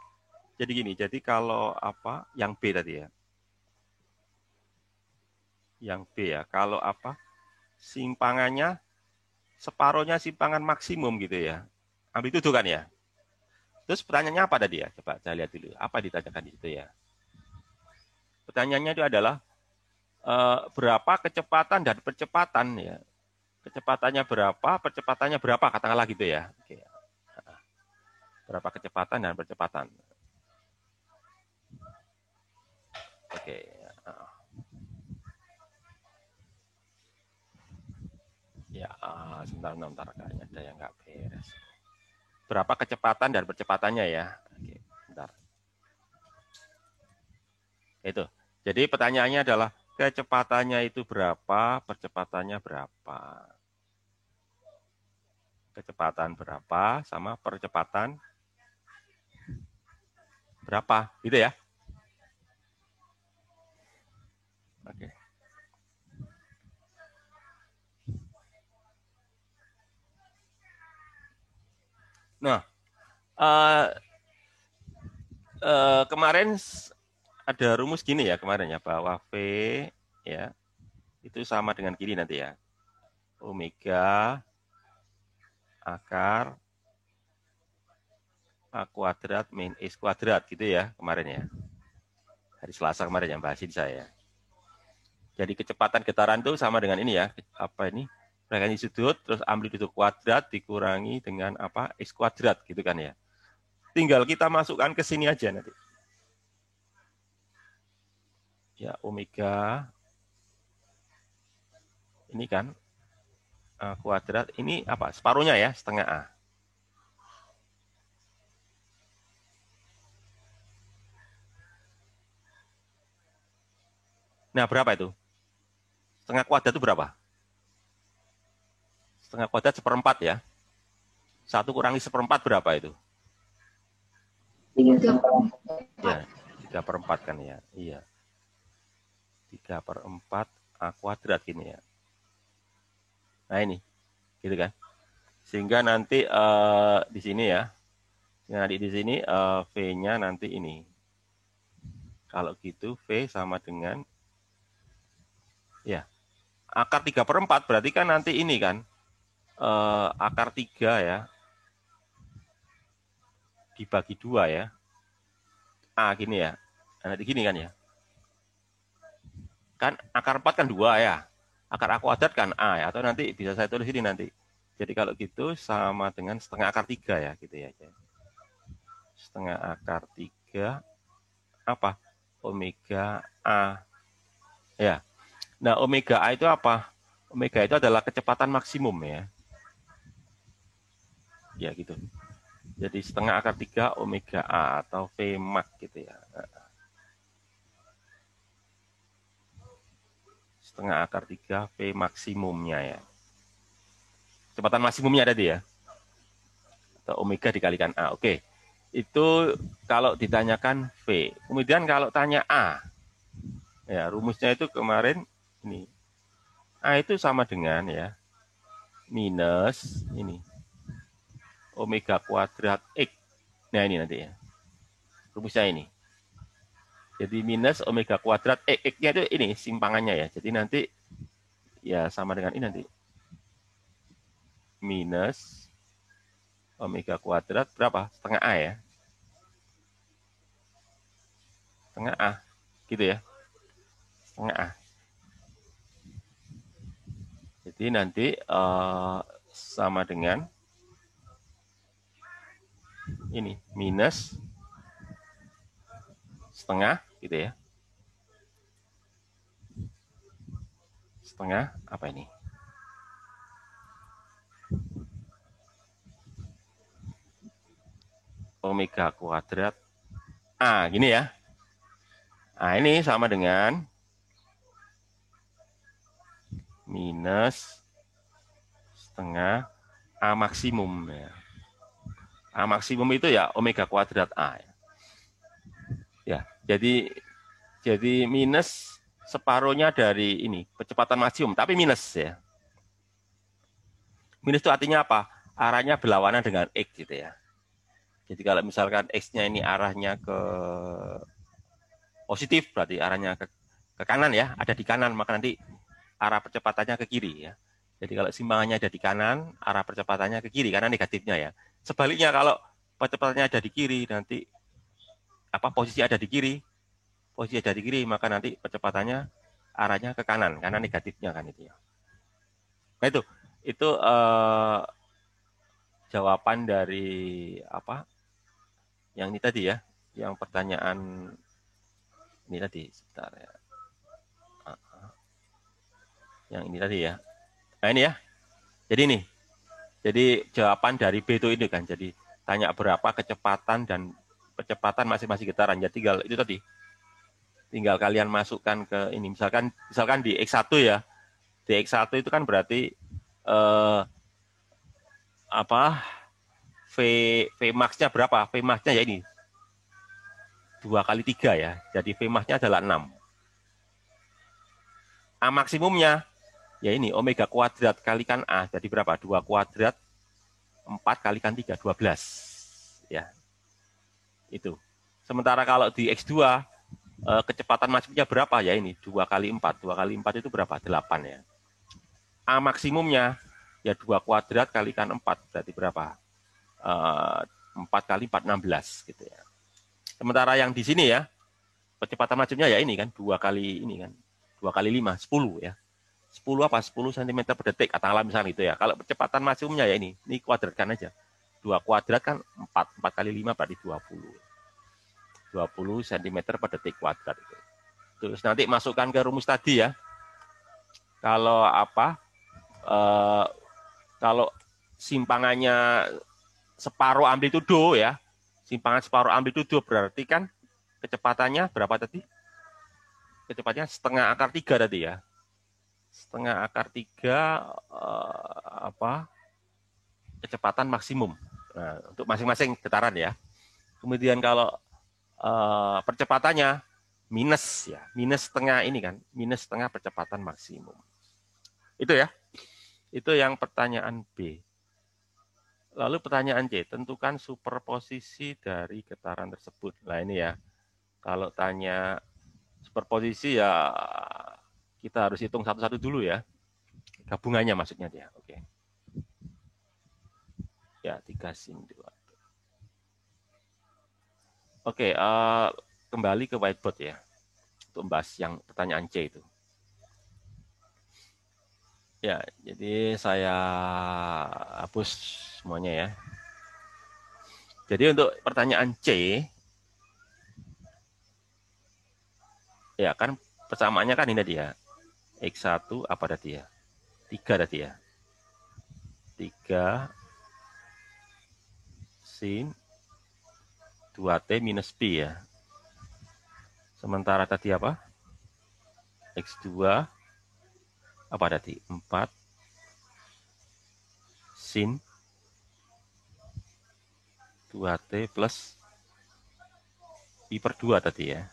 Jadi gini, jadi kalau apa? Yang B tadi ya. Yang B ya, kalau apa? Simpangannya separuhnya simpangan maksimum gitu ya. Amplitudo kan ya. Terus pertanyaannya apa tadi ya? Coba saya lihat dulu. Apa ditanyakan di situ ya? Pertanyaannya itu adalah berapa kecepatan dan percepatan ya. Kecepatannya berapa, percepatannya berapa, katakanlah gitu ya. Oke. Berapa kecepatan dan percepatan. Oke. Ya, sebentar, kayaknya ada yang nggak beres. Berapa kecepatan dan percepatannya ya. Oke, bentar. Itu. Jadi pertanyaannya adalah kecepatannya itu berapa, percepatannya berapa. Kecepatan berapa sama percepatan berapa, gitu ya. Oke. Nah, kemarin ada rumus gini ya kemarin ya, bahwa V ya itu sama dengan gini nanti ya. Omega akar A kuadrat min X kuadrat gitu ya kemarin ya. Hari Selasa kemarin yang bahasin saya. Jadi kecepatan getaran itu sama dengan ini ya. Apa ini? Frekuensi sudut terus amplitudo kuadrat dikurangi dengan apa? X kuadrat gitu kan ya. Tinggal kita masukkan ke sini aja nanti. Ya, omega ini kan A kuadrat ini apa? Separuhnya ya, setengah A. Nah, berapa itu? Setengah kuadrat itu berapa? Setengah kuadrat seperempat ya. 1 kurangi seperempat berapa itu? 3. Ya, 3/4 kan ya. Iya. 3/4 A kuadrat gini ya. Nah ini, gitu kan. Sehingga nanti di sini ya. Nanti di sini V-nya nanti ini. Kalau gitu V sama dengan ya akar 3/4 berarti kan nanti ini kan akar 3 ya dibagi 2 ya. A gini ya. Nanti gini kan ya. Kan akar 4 kan 2 ya. Akar A kuadrat kan A ya. Atau nanti bisa saya tulis ini nanti. Jadi kalau gitu sama dengan setengah akar 3 ya gitu ya. Setengah akar 3 apa? Omega A. Ya. Nah, omega A itu apa? Omega itu adalah kecepatan maksimum ya. Ya gitu. Jadi setengah akar 3 omega A atau Vmax gitu ya. Setengah akar 3 V maksimumnya ya. Kecepatan maksimumnya tadi ya. Atau omega dikalikan A. Oke. Itu kalau ditanyakan V. Kemudian kalau tanya A. Ya, rumusnya itu kemarin ini. A itu sama dengan ya minus ini omega kuadrat X. Nah ini nanti ya. Rumusnya ini. Jadi minus omega kuadrat X-nya itu ini simpangannya ya. Jadi nanti ya sama dengan ini nanti. Minus omega kuadrat berapa? Setengah A ya. Setengah A. Gitu ya. Setengah A. Jadi nanti sama dengan ini minus setengah gitu ya. Setengah apa ini? Omega kuadrat A gini ya. Nah, ini sama dengan minus setengah A maksimum ya. A maksimum itu ya omega kuadrat A. Ya, jadi minus separuhnya dari ini kecepatan maksimum, tapi minus ya. Minus itu artinya apa? Arahnya berlawanan dengan X gitu ya. Jadi kalau misalkan X-nya ini arahnya ke positif, berarti arahnya ke kanan ya, ada di kanan, maka nanti arah percepatannya ke kiri ya. Jadi kalau simpangannya ada di kanan, arah percepatannya ke kiri, karena negatifnya ya. Sebaliknya kalau percepatannya ada di kiri, nanti posisi ada di kiri, maka nanti percepatannya arahnya ke kanan, karena negatifnya kan itu ya. Nah itu jawaban dari yang ini tadi ya, yang pertanyaan ini tadi, sebentar ya. Yang ini tadi ya. Nah ini ya. Jadi jawaban dari B itu kan. Jadi tanya berapa kecepatan dan percepatan masing-masing getaran. Jadi tinggal itu tadi. Tinggal kalian masukkan ke ini. Misalkan di X1 ya. Di X1 itu kan berarti V max-nya berapa? V max-nya ya ini. 2 kali 3 ya. Jadi V max-nya adalah 6. A maksimumnya ya ini omega kuadrat kalikan A. Jadi berapa? 2 kuadrat 4 kalikan 3, 12. Ya. Itu. Sementara kalau di X2 kecepatan maksimumnya berapa? Ya ini 2 kali 4. 2 kali 4 itu berapa? 8 ya. A maksimumnya ya 2 kuadrat kalikan 4. Berarti berapa? 4 kali 4, 16 gitu ya. Sementara yang di sini ya, kecepatan maksimumnya ya ini kan 2 kali ini kan. 2 kali 5, 10 ya. 10 cm per detik, katakanlah misalnya itu ya. Kalau kecepatan maksimumnya ya ini kuadratkan aja. 2 kuadrat kan 4 kali 5 berarti 20 cm per detik kuadrat itu. Terus nanti masukkan ke rumus tadi ya. Kalau kalau simpangannya separuh amplitudo ya. Simpangan separuh amplitudo berarti kan kecepatannya berapa tadi? Kecepatannya setengah akar 3 tadi ya. Setengah akar 3 kecepatan maksimum. Nah, untuk masing-masing getaran ya. Kemudian kalau percepatannya minus ya, minus setengah ini kan, minus setengah percepatan maksimum. Itu ya. Itu yang pertanyaan B. Lalu pertanyaan C, tentukan superposisi dari getaran tersebut. Nah ini ya, kalau tanya superposisi ya kita harus hitung satu-satu dulu ya. Gabungannya maksudnya dia. Oke. Ya, 3 sin 2. Oke, kembali ke whiteboard ya. Untuk membahas yang pertanyaan C itu. Ya, jadi saya hapus semuanya ya. Jadi untuk pertanyaan C, ya kan persamaannya kan ini dia. X1 apa tadi ya? 3 tadi ya. 3 sin 2T minus B ya. Sementara tadi apa? X2 apa tadi? 4 sin 2T plus I per 2 tadi ya.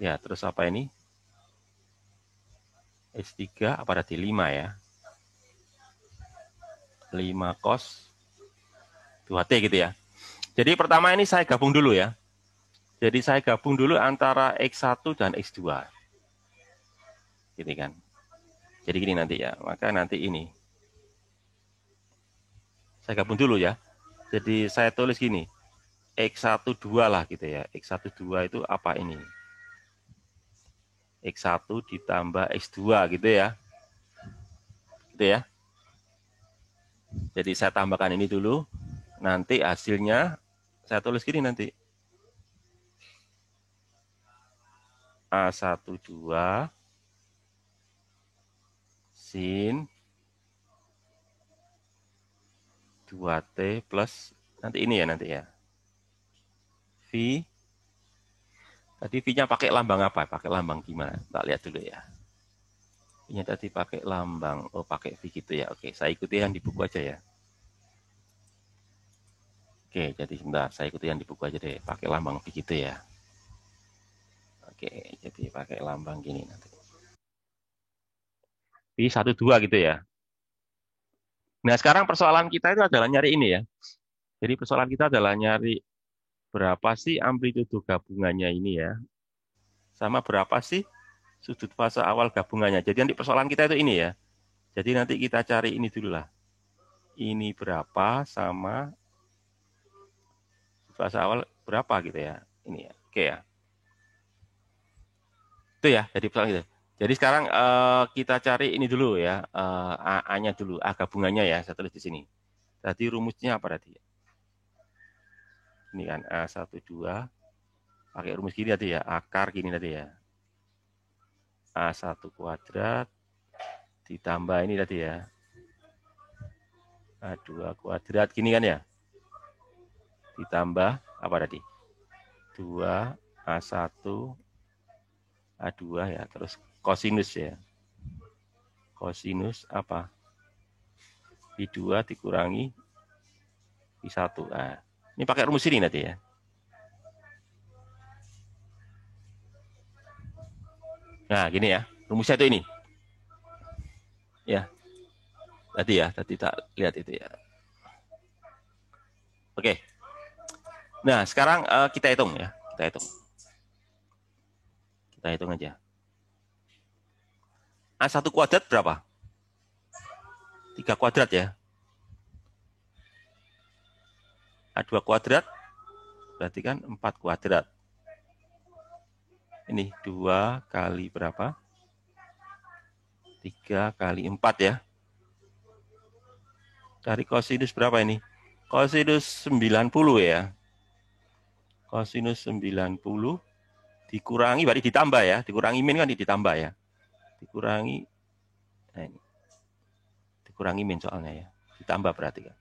Ya, terus apa ini? S3 apa tadi? 5 ya. 5 cos 2T gitu ya. Jadi pertama ini saya gabung dulu ya. Jadi saya gabung dulu antara X1 dan X2. Gitu kan. Jadi gini nanti ya. Maka nanti ini. Saya gabung dulu ya. Jadi saya tulis gini. X12 lah gitu ya. X12 itu apa ini? X1 ditambah X2 gitu ya. Gitu ya. Jadi saya tambahkan ini dulu. Nanti hasilnya saya tulis gini nanti. A12 sin 2T plus nanti ini ya nanti ya. V. Tadi V-nya pakai lambang apa? Pakai lambang gimana? Kita lihat dulu ya. V-nya tadi pakai lambang. Oh, pakai V gitu ya. Oke, saya ikuti yang di buku aja ya. Oke, jadi sebentar. Saya ikuti yang di buku aja deh. Pakai lambang V gitu ya. Oke, jadi pakai lambang gini nanti. V12 gitu ya. Nah, sekarang persoalan kita itu adalah nyari ini ya. Jadi persoalan kita adalah nyari berapa sih amplitudo gabungannya ini ya. Sama berapa sih sudut fase awal gabungannya. Jadi nanti persoalan kita itu ini ya. Jadi nanti kita cari ini dulu lah. Ini berapa sama sudut fase awal berapa gitu ya. Ini ya. Oke ya. Itu ya, jadi persoalan itu. Jadi sekarang kita cari ini dulu ya, A-nya dulu, A gabungannya ya, saya tulis di sini. Tadi rumusnya apa tadi? Ini kan A12, pakai rumus gini tadi ya, akar gini tadi ya. A1 kuadrat, ditambah ini tadi ya. A2 kuadrat, gini kan ya. Ditambah, apa tadi? 2, A1, A2 ya, terus kosinus ya. Kosinus apa? I2 dikurangi I1. Nah, ini pakai rumus ini nanti ya. Nah, gini ya. Rumusnya itu ini. Ya. Tadi tak lihat itu ya. Oke. Nah, sekarang kita hitung ya. Kita hitung. Kita hitung aja. A1 kuadrat berapa? 3 kuadrat ya. A2 kuadrat berarti kan 4 kuadrat. Ini 2 kali berapa? 3 kali 4 ya. Cari kosinus berapa ini? Kosinus 90 ya. Kosinus 90 dikurangi, berarti ditambah ya. Dikurangi min kan ditambah ya. Dikurangi, nah ini. Dikurangi min soalnya ya. Ditambah berarti kan.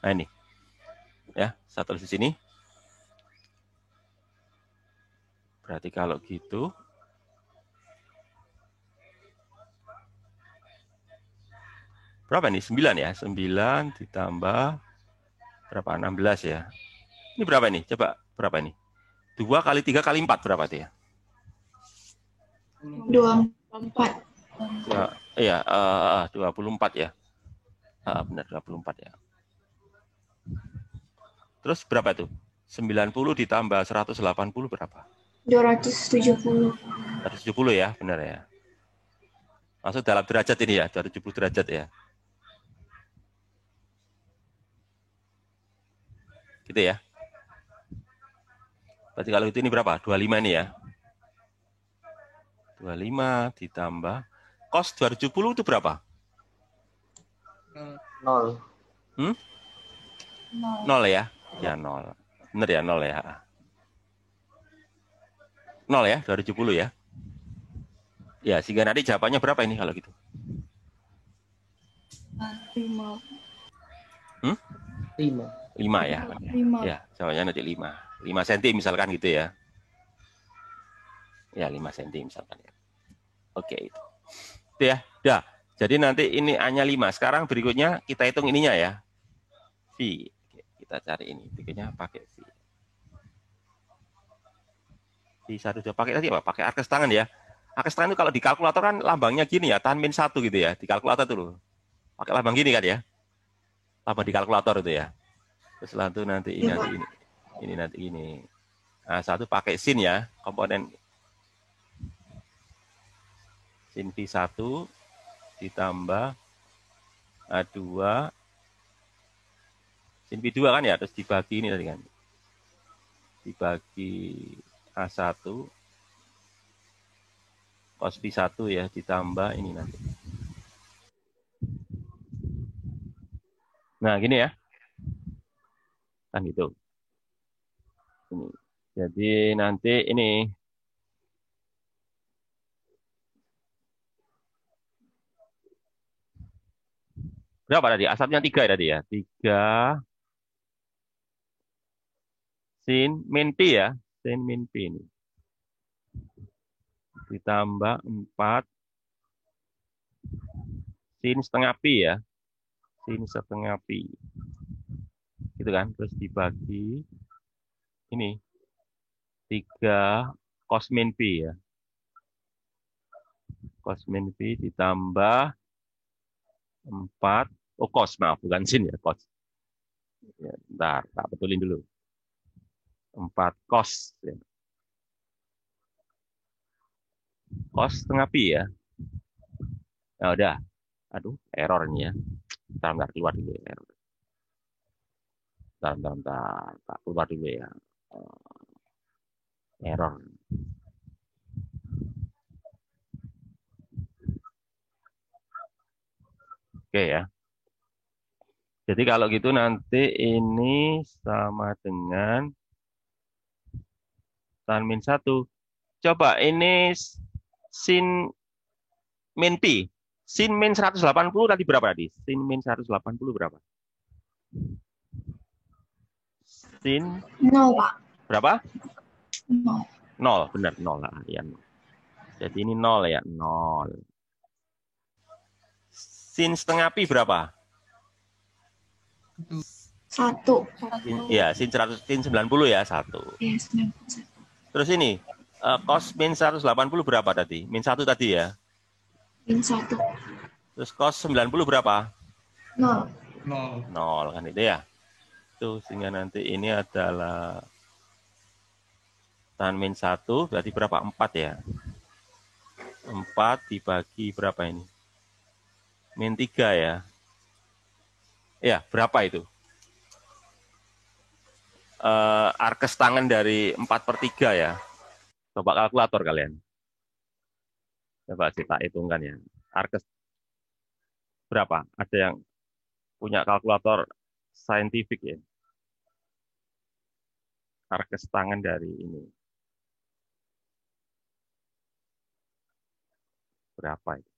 Nah ini. Ya, saya tulis di sini. Berarti kalau gitu, berapa nih? 9 ya. 9 ditambah berapa? 16 ya. Ini berapa nih? Coba berapa nih? 2 kali 3 kali 4 berapa tuh ya? 24. Iya, 24 ya. Benar 24 ya. Terus berapa tuh? 90 ditambah 180 berapa? 270. 170 ya, benar ya. Masuk dalam derajat ini ya, 270 derajat ya. Gitu ya. Berarti kalau itu ini berapa? 25 ini ya. 25 ditambah cos 270 itu berapa? 0. 0 ya? Ya 0. Benar ya 0 ya. 0 ya, 270 ya. Ya, sehingga nanti jawabannya berapa ini kalau gitu? 5. 5. 5 ya. 5. Ya, jawabannya nanti 5. 5 cm misalkan gitu ya. Ya, 5 cm misalkan ya. Oke, itu. Itu ya. Udah. Jadi nanti ini A-nya 5. Sekarang berikutnya kita hitung ininya ya. V. Kita cari ini. Berikutnya pakai V. V1 sudah pakai tadi apa? Pakai arkes tangan ya. Arkes tangan itu kalau di kalkulator kan lambangnya gini ya. Tan min 1 gitu ya. Di kalkulator tuh. Pakai lambang gini kan ya. Lambang di kalkulator itu ya. Terus setelah itu nanti ini, nanti ini. Ini nanti ini. Nah, satu pakai sin ya. Komponen sin V1 ditambah A2 sin V2 kan ya, terus dibagi ini tadi kan. Dibagi A1 cos V1 ya, ditambah ini nanti. Nah, gini ya. Kan gitu. Ini. Jadi nanti ini berapa tadi? Asapnya 3 tadi ya. 3 sin min P ya. Sin min P ini. Ditambah 4 sin setengah P ya. Sin setengah P. Gitu kan. Terus dibagi ini. 3 cos min P ya. Cos min P ditambah 4. Oh, cos, maaf, bukan sin ya, cos. Ya, bentar, tak betulin dulu. 4 cos. Ya. Cos setengah pi ya. Ya udah. Aduh, error ini ya. Bentar, keluar dulu ya. Bentar. Tak keluar dulu ya. Error. Oke ya. Jadi kalau gitu nanti ini sama dengan tan min 1. Coba ini sin min pi. Sin min 180 tadi berapa tadi? Sin min 180 berapa? Sin 0, Pak. berapa? 0. 0, benar 0 lah. Ya. Jadi ini 0 ya, 0. Sin setengah pi berapa? 1. Ya, sin 100, sin 90 ya, 1. Ya, 91. Terus ini, cos min 180 berapa tadi? Min 1 tadi ya. Min 1. Terus cos 90 berapa? 0. 0 kan itu ya. Itu sehingga nanti ini adalah tan min 1 berarti berapa? 4 ya. 4 dibagi berapa ini? Min 3 ya. Ya, berapa itu? Arkes tangan dari 4/3 ya. Coba kalkulator kalian. Coba kita hitungkan ya. Arkes berapa? Ada yang punya kalkulator saintifik ya. Arkes tangan dari ini. Berapa itu?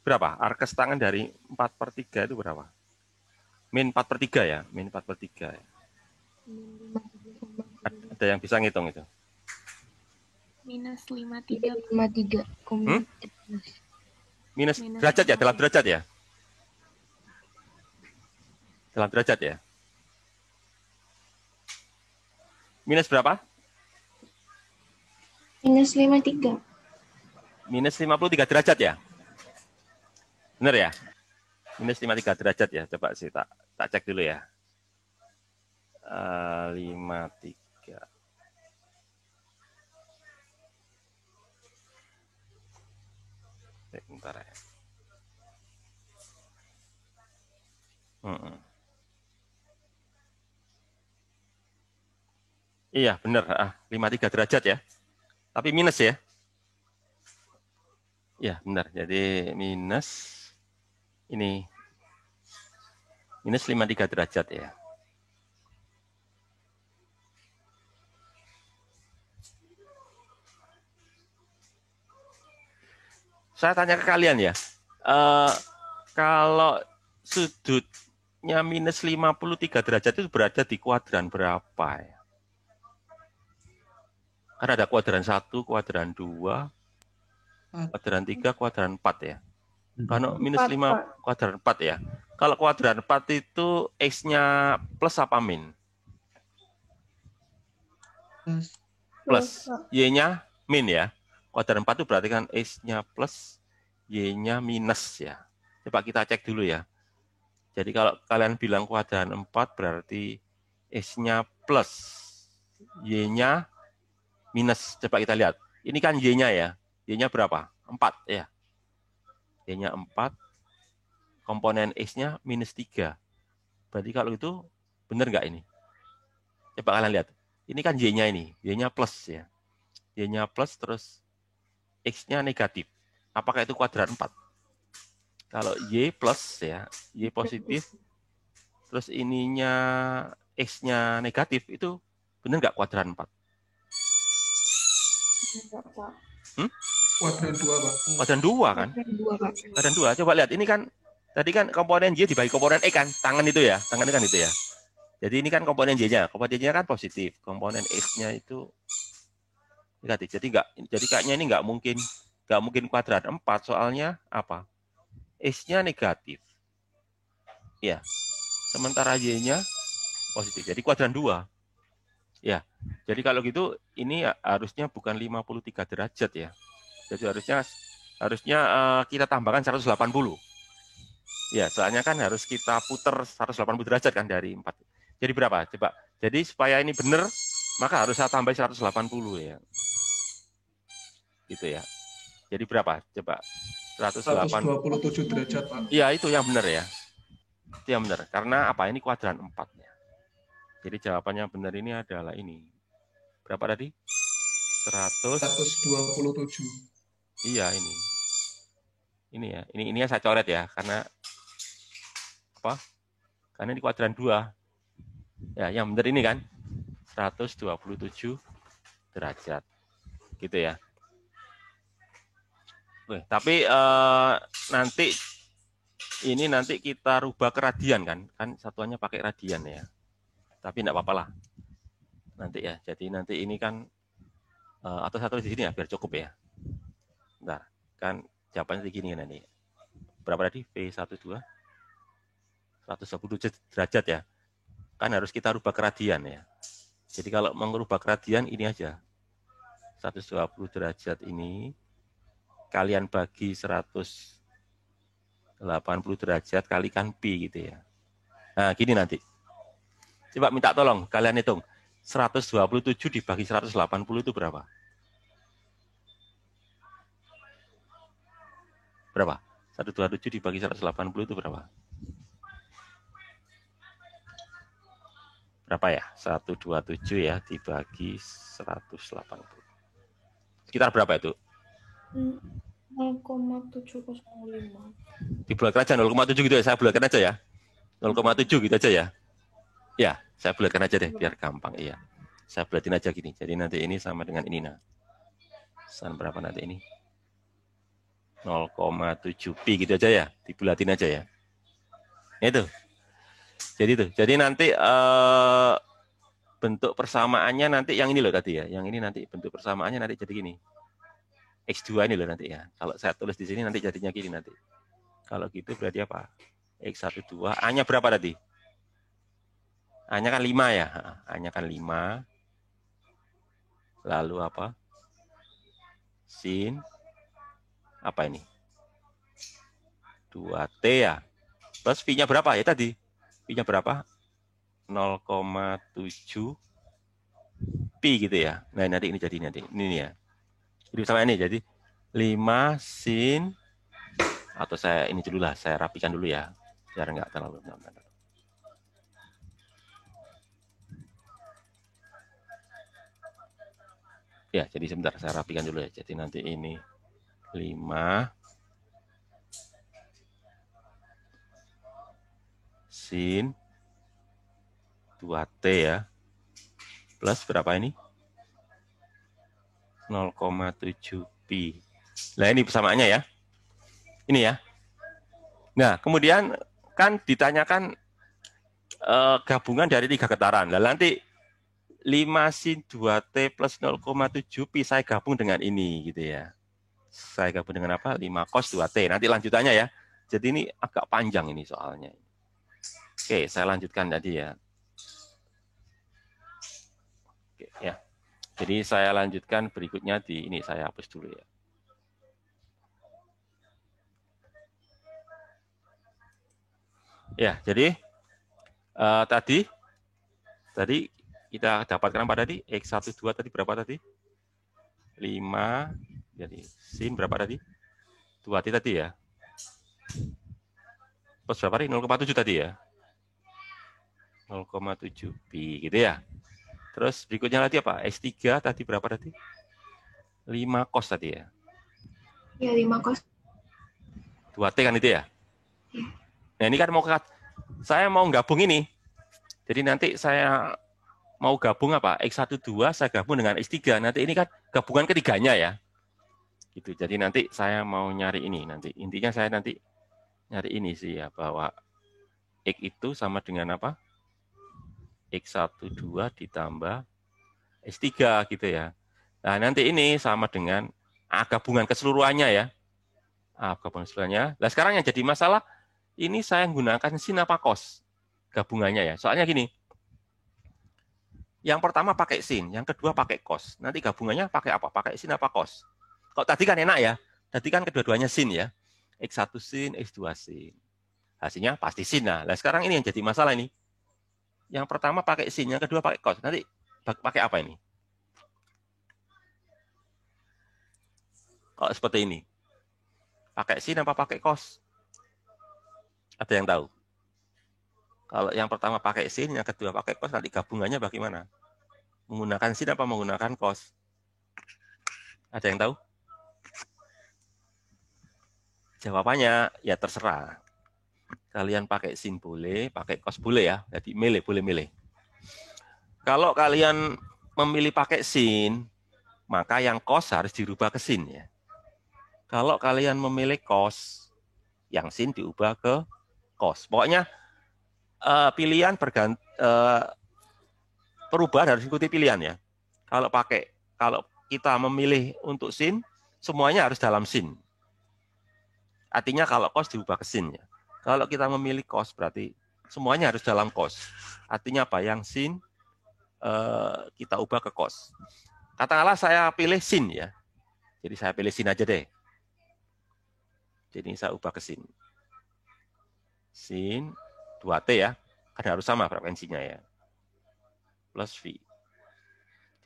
Berapa? Arkes tangan dari 4/3 itu berapa? Min 4/3 ya? Min 4/3 ya. Ada yang bisa ngitung itu? Minus 53. 53. Minus derajat ya? Dalam derajat ya? Dalam derajat ya? Minus berapa? Minus 53. Minus 53 derajat ya? Benar ya? Minus 53 derajat ya. Coba sih tak cek dulu ya. 53. Bentar ya. Iya, benar. 53 derajat ya. Tapi minus ya. Iya, benar. Jadi minus ini. Minus 53 derajat ya. Saya tanya ke kalian ya. Kalau sudutnya minus 53 derajat itu berada di kuadran berapa ya? Karena ada kuadran 1, kuadran 2, kuadran 3, kuadran 4 ya. Kalau minus 5 kuadran 4 ya. Kalau kuadran 4 itu X-nya plus apa min? Plus. Y-nya min ya. Kuadran 4 itu berarti kan X-nya plus, Y-nya minus ya. Coba kita cek dulu ya. Jadi kalau kalian bilang kuadran 4 berarti X-nya plus, Y-nya minus. Coba kita lihat. Ini kan Y-nya ya. Y-nya berapa? 4 ya. Y-nya 4. Komponen X-nya minus 3. Berarti kalau itu benar nggak ini? Coba kalian lihat. Ini kan Y-nya ini. Y-nya plus ya. Y-nya plus terus X-nya negatif. Apakah itu kuadran 4? Kalau Y plus ya. Y positif. Terus ininya X-nya negatif. Itu benar nggak kuadran 4? Kuadran 2, Pak. Kuadran 2 kan? Kuadran 2. Coba lihat. Ini kan tadi kan komponen Y dibagi komponen X kan? Tangan itu ya. Tangan itu kan itu ya. Jadi ini kan komponen Y-nya. Komponen Y-nya kan positif. Komponen X-nya itu negatif. Jadi kayaknya ini nggak mungkin kuadran 4. Soalnya apa? X-nya negatif. Ya. Sementara Y-nya positif. Jadi kuadran 2. Ya, jadi kalau gitu ini harusnya bukan 53 derajat ya. Jadi harusnya kita tambahkan 180. Ya, soalnya kan harus kita putar 180 derajat kan dari 4. Jadi berapa? Coba. Jadi supaya ini benar, maka harus saya tambah 180 ya. Gitu ya. Jadi berapa? Coba. 127 derajat, Pak. Iya, itu yang benar ya. Itu yang benar. Karena apa? Ini kuadran 4 ya. Jadi jawabannya benar ini adalah ini. Berapa tadi? 127. Iya, ini. Ini ya. Ini yang saya coret ya, karena apa? Karena ini kuadran 2. Ya, yang benar ini kan 127 derajat. Gitu ya. Oke, tapi nanti kita rubah ke radian kan? Kan satuannya pakai radian ya. Tapi enggak apa-apa lah. Nanti ya. Jadi nanti ini kan atau satu di sini ya biar cukup ya. Bentar, kan jawabannya segini nanti. Berapa tadi? V12 120 derajat ya. Kan harus kita rubah ke radian ya. Jadi kalau mengubah ke radian ini aja. 120 derajat ini kalian bagi 180 derajat kalikan pi gitu ya. Nah, gini nanti. Coba minta tolong kalian hitung. 127 dibagi 180 itu berapa? Berapa? 127 dibagi 180 itu berapa? Berapa ya? 127 ya dibagi 180. Sekitar berapa itu? 0,705. Dibulatkan aja 0,7 gitu ya. Saya bulatkan aja ya. 0,7 gitu aja ya. Ya, saya bulatkan aja deh biar gampang. Iya. Saya bulatin aja gini. Jadi nanti ini sama dengan ini nah. San berapa nanti ini? 0,7 pi gitu aja ya. Dibulatin aja ya. Itu. Jadi nanti bentuk persamaannya nanti yang ini loh tadi ya. Yang ini nanti bentuk persamaannya nanti jadi gini. X2 ini loh nanti ya. Kalau saya tulis di sini nanti jadinya gini nanti. Kalau gitu berarti apa? X12. A-nya berapa tadi? A-nya kan 5 ya. A-nya kan 5. Lalu apa? Sin. Apa ini? 2T ya. Plus V-nya berapa ya tadi? V-nya berapa? 0,7 pi gitu ya. Nah, nanti ini jadi nanti. Ini ya. Jadi sama ini jadi 5 sin atau saya ini dulu lah, saya rapikan dulu ya. Biar enggak terlalu ya, jadi sebentar saya rapikan dulu ya. Jadi nanti ini 5 sin 2T ya. Plus berapa ini? 0,7 pi. Nah, ini persamaannya ya. Ini ya. Nah, kemudian kan ditanyakan gabungan dari 3 getaran. Nah, nanti 5 sin 2T plus 0,7 pi saya gabung dengan ini gitu ya. Saya gabung dengan apa? 5 cos 2T. Nanti lanjutannya ya. Jadi ini agak panjang ini soalnya. Oke, saya lanjutkan tadi ya. Oke, ya. Jadi saya lanjutkan berikutnya di ini saya hapus dulu ya. Ya, jadi tadi kita dapatkan apa tadi? X12 tadi berapa tadi? 5, jadi sin berapa tadi? 2T tadi ya. Plus berapa tadi? 0,7 tadi ya. 0,7 pi gitu ya. Terus berikutnya lagi apa? X3 tadi berapa tadi? 5 cos tadi ya. Ya, 5 cos. 2T kan itu ya? Nah, ini kan saya mau gabung ini. Jadi nanti saya mau gabung apa? X12 saya gabung dengan X3. Nanti ini kan gabungan ketiganya ya. Gitu. Jadi nanti saya mau nyari ini nanti. Intinya saya nanti nyari ini sih ya, bahwa X itu sama dengan apa? X12 ditambah X3 gitu ya. Nah, nanti ini sama dengan A gabungan keseluruhannya ya. A gabungan keseluruhannya. Nah, sekarang yang jadi masalah, ini saya menggunakan sin apa cos gabungannya ya. Soalnya gini, Yang pertama pakai sin, yang kedua pakai cos. Nanti gabungannya pakai apa? Pakai sin apa cos? Kalau tadi kan enak ya. Tadi kan kedua-duanya sin ya. X1 sin, X2 sin. Hasilnya pasti sin. Nah, sekarang ini yang jadi masalah ini. Yang pertama pakai sin, yang kedua pakai cos. Nanti pakai apa ini? Kalau seperti ini. Pakai sin apa pakai cos? Ada yang tahu? Kalau yang pertama pakai sin, yang kedua pakai cos, nanti gabungannya bagaimana? Menggunakan sin apa menggunakan cos? Ada yang tahu? Jawabannya ya terserah. Kalian pakai sin boleh, pakai cos boleh ya. Jadi milih, boleh milih. Kalau kalian memilih pakai sin, maka yang cos harus dirubah ke sin ya. Kalau kalian memilih cos, yang sin diubah ke cos. Pokoknya pilihan perubahan harus ikuti pilihan ya. Kalau kita memilih untuk sin, semuanya harus dalam sin. Artinya kalau cos diubah ke sin ya. Kalau kita memilih cos berarti semuanya harus dalam cos. Artinya apa? Yang sin kita ubah ke cos. Katakanlah saya pilih sin ya. Jadi saya pilih sin aja deh. Jadi saya ubah ke sin. Sin 2T ya. Kan harus sama frekuensinya ya. Plus V.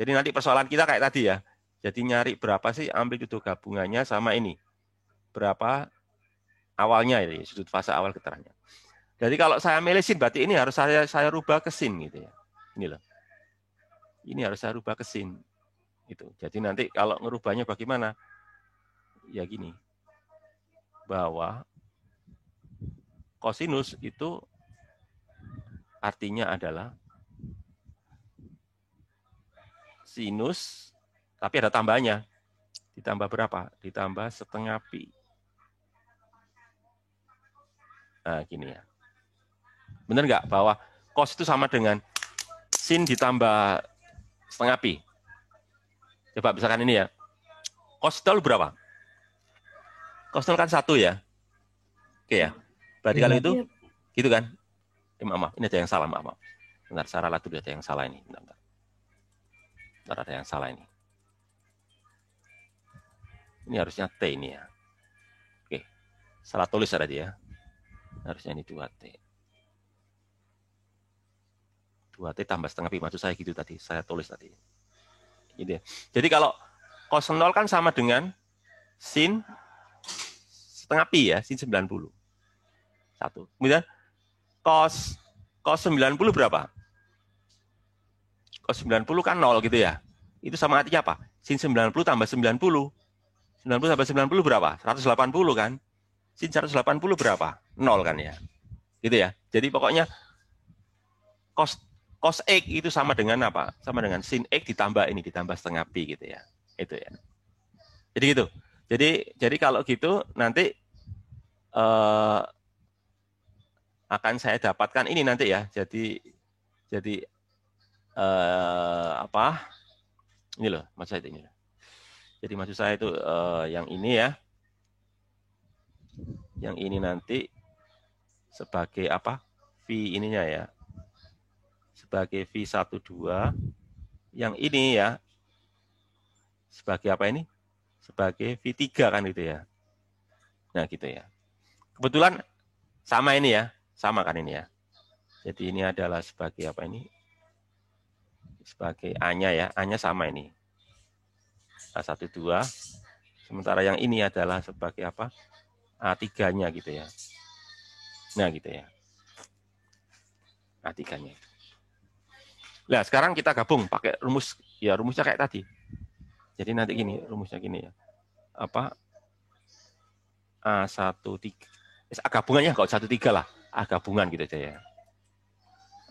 Jadi nanti persoalan kita kayak tadi ya. Jadi nyari berapa sih amplitudo gabungannya sama ini. Berapa awalnya ini, sudut fase awal getarannya. Jadi kalau saya milih sin, berarti ini harus saya rubah ke sin gitu ya. Ini loh. Ini harus saya rubah ke sin. Itu. Jadi nanti kalau ngerubahnya bagaimana? Ya gini. Bahwa kosinus itu artinya adalah sinus, tapi ada tambahnya. Ditambah berapa? Ditambah setengah pi. Nah, gini ya. Benar nggak bahwa cos itu sama dengan sin ditambah setengah pi? Coba misalkan ini ya. Cos nol berapa? Cos nol kan 1 ya. Oke ya. Berarti kalau itu, gitu kan? Maaf, ini ada yang salah, maaf. Bentar, saya ralat dulu, ada yang salah ini. Bentar, ada yang salah ini. Ini harusnya T ini ya. Oke, salah tulis ada dia. Harusnya ini 2T. 2T tambah setengah pi, maksud saya gitu tadi. Saya tulis tadi. Gitu ya. Jadi kalau cos 0 kan sama dengan sin setengah pi ya, sin 90. 1. Kemudian cos 90 berapa? Cos 90 kan 0 gitu ya. Itu sama artinya apa? Sin 90 tambah 90. 90 tambah 90 berapa? 180 kan? Sin 180 berapa? 0 kan ya. Gitu ya. Jadi pokoknya cos X itu sama dengan apa? Sama dengan sin X ditambah ini, ditambah setengah pi gitu ya. Itu ya. Jadi gitu. Jadi kalau gitu nanti akan saya dapatkan ini nanti ya. Jadi apa? Ini loh, maksud saya ini. Jadi maksud saya itu yang ini ya. Yang ini nanti sebagai apa? V ininya ya. Sebagai V12. Yang ini ya. Sebagai apa ini? Sebagai V3 kan gitu ya. Nah gitu ya. Kebetulan sama ini ya. Sama kan ini ya. Jadi ini adalah sebagai apa ini? Sebagai A-nya ya. A-nya sama ini. A12. Sementara yang ini adalah sebagai apa? A3-nya gitu ya. Nah gitu ya. A3-nya. Nah sekarang kita gabung pakai rumus. Ya rumusnya kayak tadi. Jadi nanti gini. Rumusnya gini ya. Apa? A13. Gabungannya nggak 13 lah. A gabungan gitu aja ya.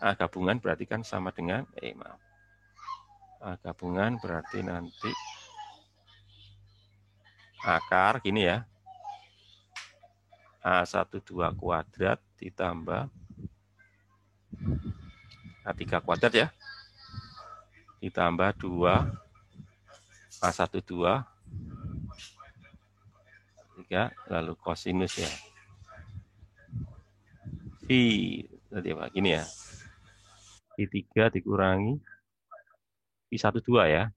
A gabungan berarti kan sama dengan. Maaf. A gabungan berarti nanti. Akar gini ya. A12 kuadrat ditambah A3 kuadrat ya. Ditambah 2 A12 3 lalu kosinus ya. V tadi apa? Gini ya. V3 dikurangi Pi12 ya.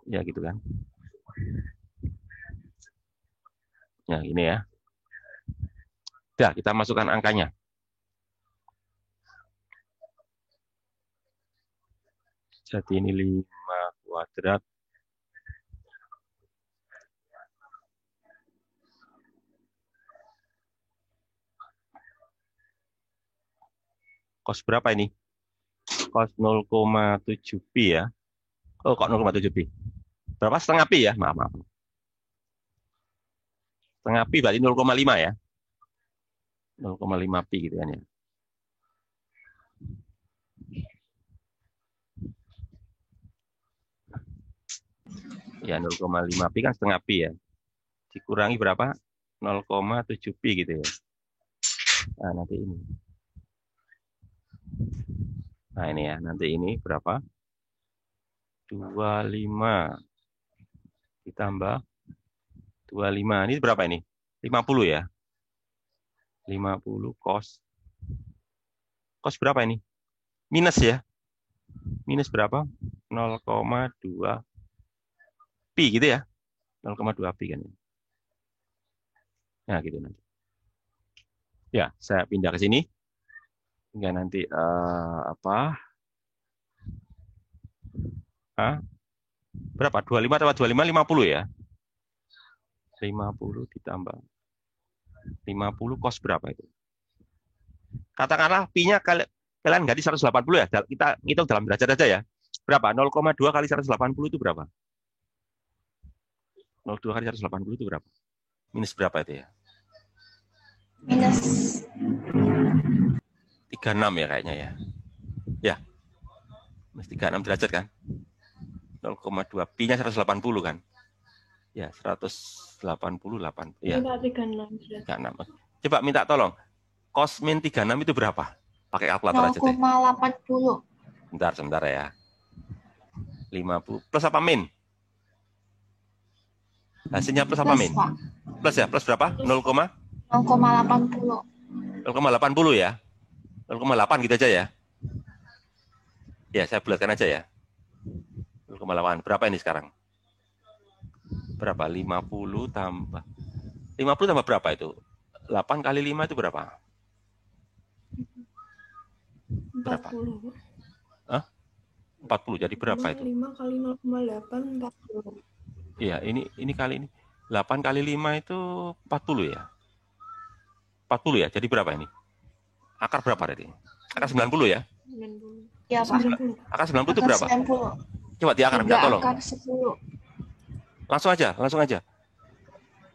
Ya gitu kan. Ya ini ya. Udah, kita masukkan angkanya. Jadi ini 5 kuadrat. Cos berapa ini? Cos 0,7 pi ya. Oh, kok 0,7 pi? Berapa? Setengah pi ya? Maaf. Setengah pi berarti 0,5 ya. 0,5 pi gitu kan ya. Ya 0,5 pi kan setengah pi ya. Dikurangi berapa? 0,7 pi gitu ya. Nah, nanti ini. Nah, ini ya. Nanti ini berapa? 25 ditambah 25. Ini berapa ini? 50 ya. 50 cos. Cos berapa ini? Minus ya. Minus berapa? 0,2 pi gitu ya. 0,2 pi kan. Nah, gitu nanti. Ya, saya pindah ke sini. Hingga nanti apa? Berapa? 25 tambah 25 50 ya. 50 ditambah 50 cos berapa itu? Katakanlah pi-nya kalian ganti 180 ya. Kita hitung dalam derajat aja ya. Berapa? 0,2 kali 180 itu berapa? 0,2 kali 180 itu berapa? Minus berapa itu ya? Minus 36 ya kayaknya ya. Ya. Minus 36 derajat kan? 0,2 pi-nya 180 kan? Ya, 188. Ya. minta 36. 36. Coba minta tolong. Cos min 36 itu berapa? Pakai kalkulator aja deh. 0,80. Sebentar ya. 50 plus apa min? Hasilnya plus apa min? Pak. Plus ya, plus berapa? 0,80. 0,80 ya. 0,8 gitu aja ya. Ya, saya bulatkan aja ya. 0,8. Berapa ini sekarang? Berapa? 50 tambah 50 tambah berapa itu? 8 kali 5 itu berapa? Berapa? 40. Hah? 40. Jadi berapa itu? 5 kali 0,8 40. Iya, ini kali ini. 8 kali 5 itu 40 ya. 40 ya. Jadi berapa ini? Akar berapa tadi? Akar 90 ya? 90. Iya, Pak. 90. Akar 90 itu berapa? 90. Coba diakar, minta tolong. Akar 10. Langsung aja. 3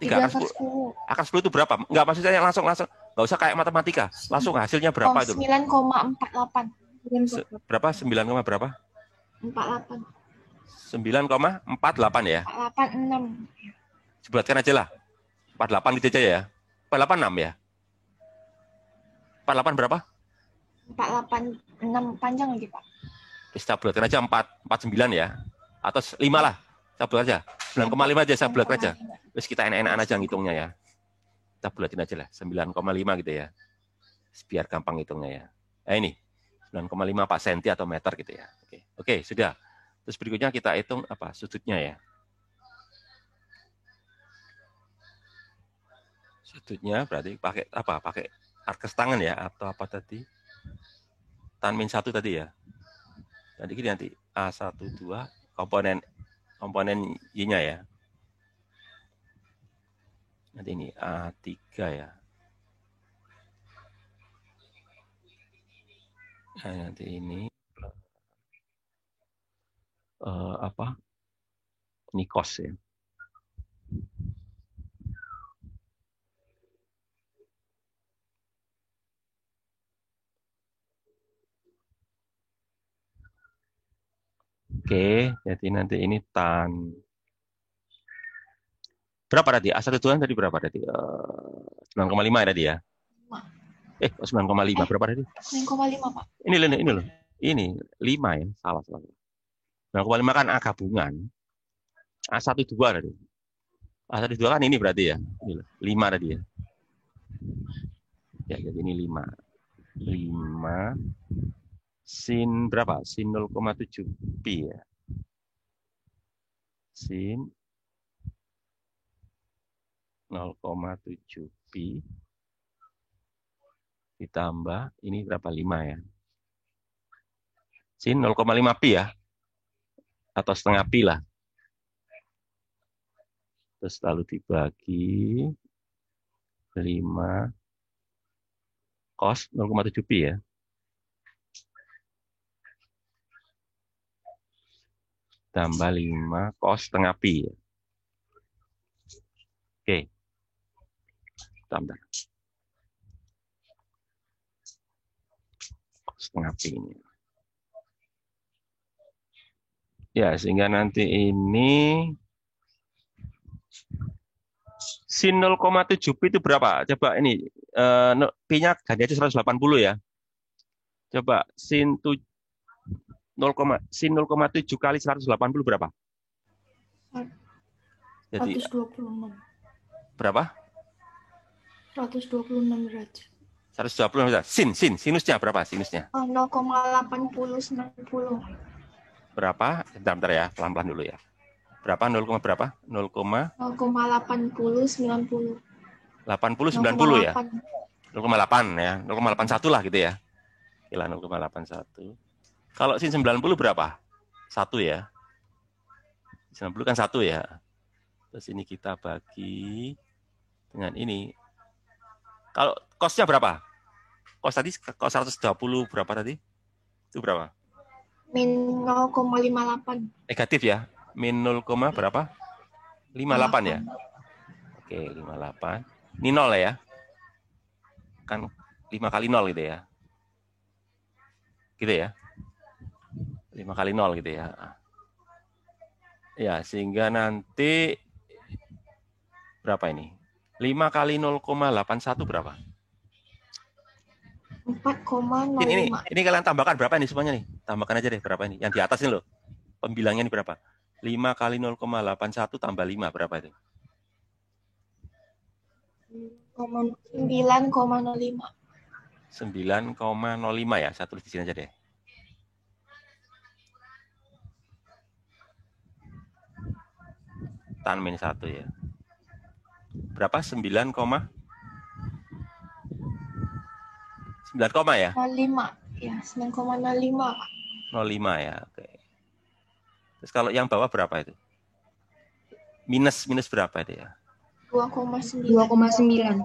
akar 10. 10. Akar 10 itu berapa? Enggak, maksud saya langsung. Enggak usah kayak matematika. Langsung hasilnya berapa itu? 9,48. Berapa? 9, berapa? 48. 9,48 ya. 486. Sebulatkan aja lah. 48 gitu aja ya. 48 6 ya. 48 berapa? 486 panjang lagi, Pak. Kita bulatkan aja 49 ya. Atau 5 lah. Saya bulat aja. 9,5 aja saya bulatkan aja. Terus kita enak-enakan aja ngitungnya ya. Kita bulatin aja lah. 9,5 gitu ya. Biar gampang hitungnya ya. Nah ini. 9,5 apa senti atau meter gitu ya. Oke, sudah. Terus berikutnya kita hitung apa sudutnya ya. Sudutnya berarti pakai apa? Pakai arkes tangan ya atau apa tadi? Tan min 1 tadi ya. Jadi gini nanti A12 komponen Y-nya ya. Nanti ini A3 ya. Nah, nanti ini apa? Ini cos ya. Oke, jadi nanti ini tan. Berapa tadi? A12 tadi berapa tadi? 9,5 tadi ya? 9,5. Berapa tadi? 9,5, Pak. Ini loh. Ini 5 ya. Salah. 9,5 kan A gabungan. A12 tadi. A12 kan ini berarti ya. Ini loh, 5 tadi ya. Ya, jadi ini 5. 5 sin berapa? Sin 0,7 pi ya. Sin 0,7 pi ditambah ini berapa? 5 ya. Sin 0,5 pi ya. Atau setengah pi lah. Terus lalu dibagi 5 cos 0,7 pi ya. Tambah 5 cos setengah pi ya. Oke. Tambah. Cos setengah pi ini. Ya, sehingga nanti ini sin 0,7 pi itu berapa? Coba ini pi-nya ganti aja 180 ya. Coba sin 0,7 kali 180 berapa? Jadi 126. berapa? 126 derajat. 120 derajat. Sinusnya berapa sinusnya? 0,8090. Berapa? Bentar ya, pelan-pelan dulu ya. Berapa? 0, berapa? 0,8090. 80 90 ya. 0,8 ya. 0,81 lah gitu ya. Gila 0,81. Kalau sin 90 berapa? 1 ya. 90 kan 1 ya. Terus ini kita bagi dengan ini. Kalau cosnya berapa? Cos tadi cos 120 berapa tadi? Itu berapa? Min 0,58. Negatif ya. Min 0, berapa? 58 ya. Oke, 58. Ini 0 ya. Kan 5 kali 0 gitu ya. Gitu ya. 5 kali 0 gitu ya. Ya, sehingga nanti berapa ini? 5 kali 0,81 berapa? 4,05. Ini kalian tambahkan berapa ini semuanya nih? Tambahkan aja deh berapa ini? Yang di atas ini loh. Pembilangnya ini berapa? 5 kali 0,81 tambah 5 berapa itu? 9,05. 9,05 ya. Saya tulis di sini aja deh. Tan min 1 ya. Berapa? 9, 9, ya? 05. Ya, 9,05, Pak. 05 ya. Oke. Terus kalau yang bawah berapa itu? Minus berapa itu ya? 2,9. 2,9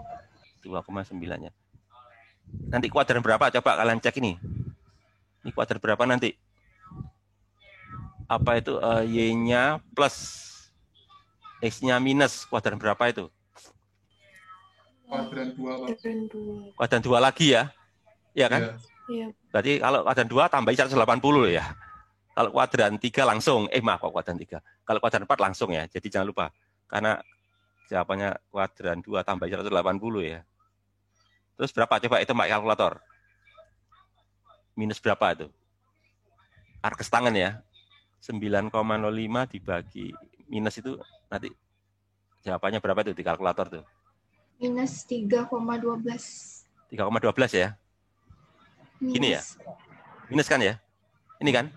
ya. Nanti kuadran berapa? Coba kalian cek ini. Ini kuadran berapa nanti? Apa itu? Y-nya plus. X-nya minus. Kuadran berapa itu? Kuadran 2. Kuadran 2 lagi ya? Iya kan? Iya. Berarti kalau kuadran 2 tambahin 180 ya. Kalau kuadran 3 langsung. Maaf, kuadran 3. Kalau kuadran 4 langsung ya. Jadi jangan lupa. Karena jawabannya kuadran 2 tambah 180 ya. Terus berapa? Coba itu pakai kalkulator. Minus berapa itu? Arkes tangan ya. 9,05 dibagi minus itu nanti jawabannya berapa itu di kalkulator tuh? Minus 3,12. 3,12 ya? Gini ya? Minus kan ya? Ini kan?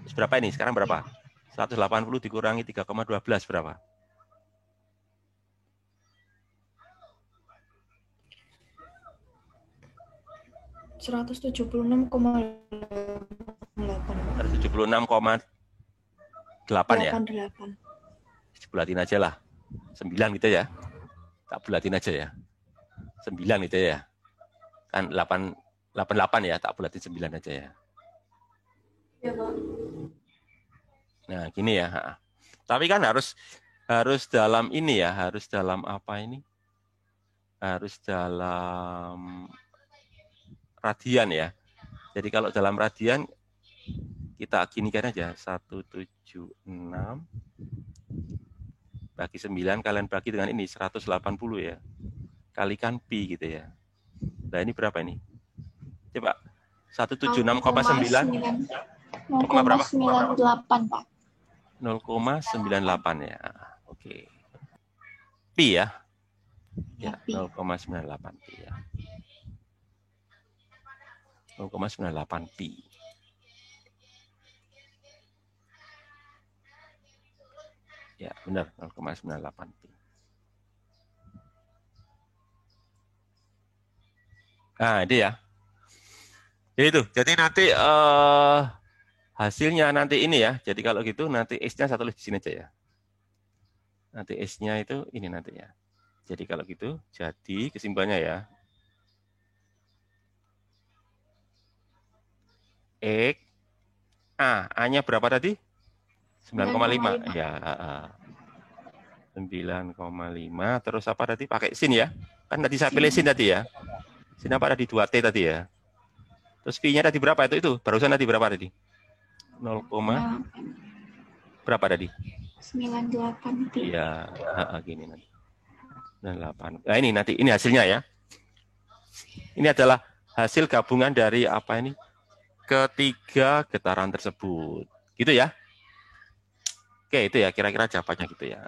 Terus berapa ini? Sekarang berapa? 180 dikurangi 3,12 berapa? 176,8. 176,8 ya? 88. Bulatin aja lah. 9 gitu ya. Tak bulatin aja ya. 9 gitu ya. Kan 88 ya, tak bulatin 9 aja ya. Ya, Pak. Nah, gini ya. Tapi kan harus dalam ini ya, harus dalam apa ini? Harus dalam radian ya. Jadi kalau dalam radian kita ginikan aja 176 bagi 9 kalian bagi dengan ini 180 ya. Kalikan pi gitu ya. Nah, ini berapa ini? Coba 176,9 0,98, Pak. 0,98 ya. Oke. Pi ya. Ya, Pi. 0,98 pi ya. 0,98 pi. Ya, benar 0,98 Pi. Nah, ini ya. Jadi itu. Jadi nanti hasilnya nanti ini ya. Jadi kalau gitu nanti X-nya saya tulis di sini aja ya. Nanti S-nya itu ini nanti ya. Jadi kalau gitu, jadi kesimpulannya ya. X, A-nya berapa tadi? 9,5. Ya, 9,5. Terus apa tadi? Pakai sin ya. Kan tadi saya pilih sin tadi ya. Sin apa tadi? 2T tadi ya. Terus Pi-nya tadi berapa? Itu. Barusan tadi berapa tadi? 0, berapa tadi? 98 Pi. Iya, gini nanti. 98. Nah ini nanti, ini hasilnya ya. Ini adalah hasil gabungan dari apa ini? Ketiga getaran tersebut. Gitu ya. Oke, itu ya kira-kira jawabannya gitu ya.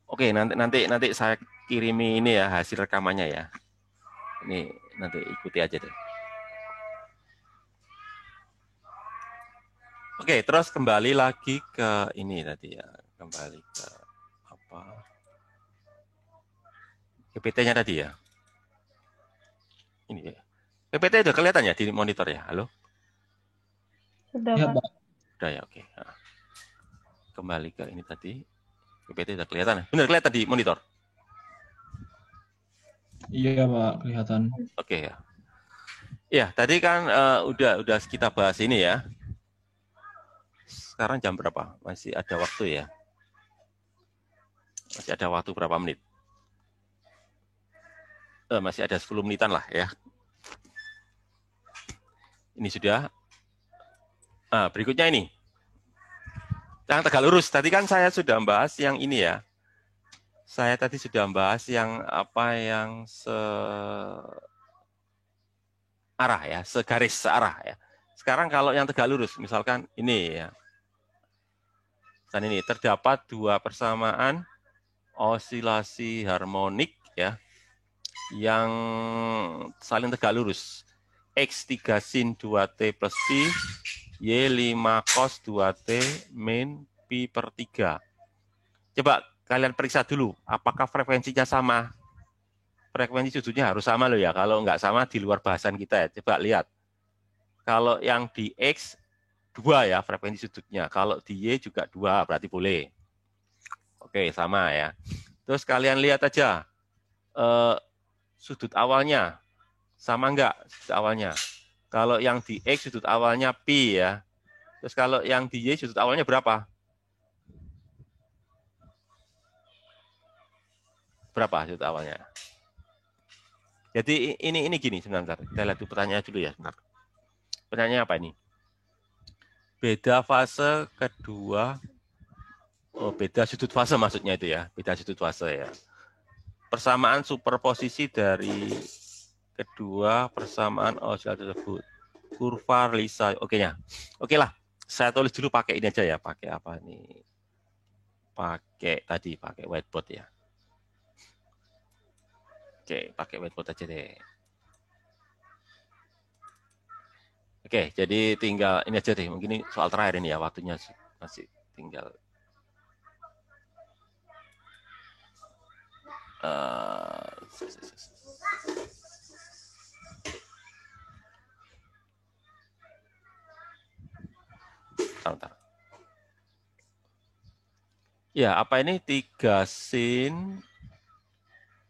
Oke, nanti saya kirimi ini ya hasil rekamannya ya. Ini nanti ikuti aja deh. Oke, terus kembali lagi ke ini tadi ya. Kembali ke apa? PPT-nya tadi ya. Ini ya. PPT udah kelihatan ya di monitor ya? Halo? Sudah, Ya, Pak. Pak. Udah ya, oke. Nah, kembali ke ini tadi. PPT udah kelihatan ya? Benar kelihatan di monitor? Iya, Pak, kelihatan. Oke ya. Ya, tadi kan udah kita bahas ini ya. Sekarang jam berapa? Masih ada waktu ya? Masih ada waktu berapa menit? Masih ada 10 menitan lah ya. Ini sudah. Berikutnya ini. Yang tegak lurus. Tadi kan saya sudah membahas yang ini ya. Saya tadi sudah membahas yang apa yang searah ya, segaris searah ya. Sekarang kalau yang tegak lurus, misalkan ini ya. Dan ini terdapat dua persamaan osilasi harmonik ya yang saling tegak lurus. X3 sin 2T plus Pi, Y5 cos 2T min Pi per 3. Coba kalian periksa dulu, apakah frekuensinya sama? Frekuensi sudutnya harus sama loh ya, kalau nggak sama di luar bahasan kita ya. Coba lihat. Kalau yang di X, 2 ya frekuensi sudutnya. Kalau di Y juga 2, berarti boleh. Oke, sama ya. Terus kalian lihat aja, sudut awalnya. Sama enggak sudut awalnya? Kalau yang di X sudut awalnya Pi ya. Terus kalau yang di Y sudut awalnya berapa? Berapa sudut awalnya? Jadi ini gini sebentar. Kita lihat dulu pertanyaannya dulu ya. Sebentar. Pertanyaannya apa ini? Beda fase kedua. Oh, beda sudut fase maksudnya itu ya. Beda sudut fase ya. Persamaan superposisi dari kedua persamaan osilasi tersebut. Kurva Lisa, oke ya. Oke lah, saya tulis dulu pakai ini aja ya. Pakai apa nih? Pakai whiteboard ya. Oke, pakai whiteboard aja deh. Oke, jadi tinggal ini aja deh. Mungkin ini soal terakhir ini ya. Waktunya masih tinggal. Bentar. Ya, apa ini 3 sin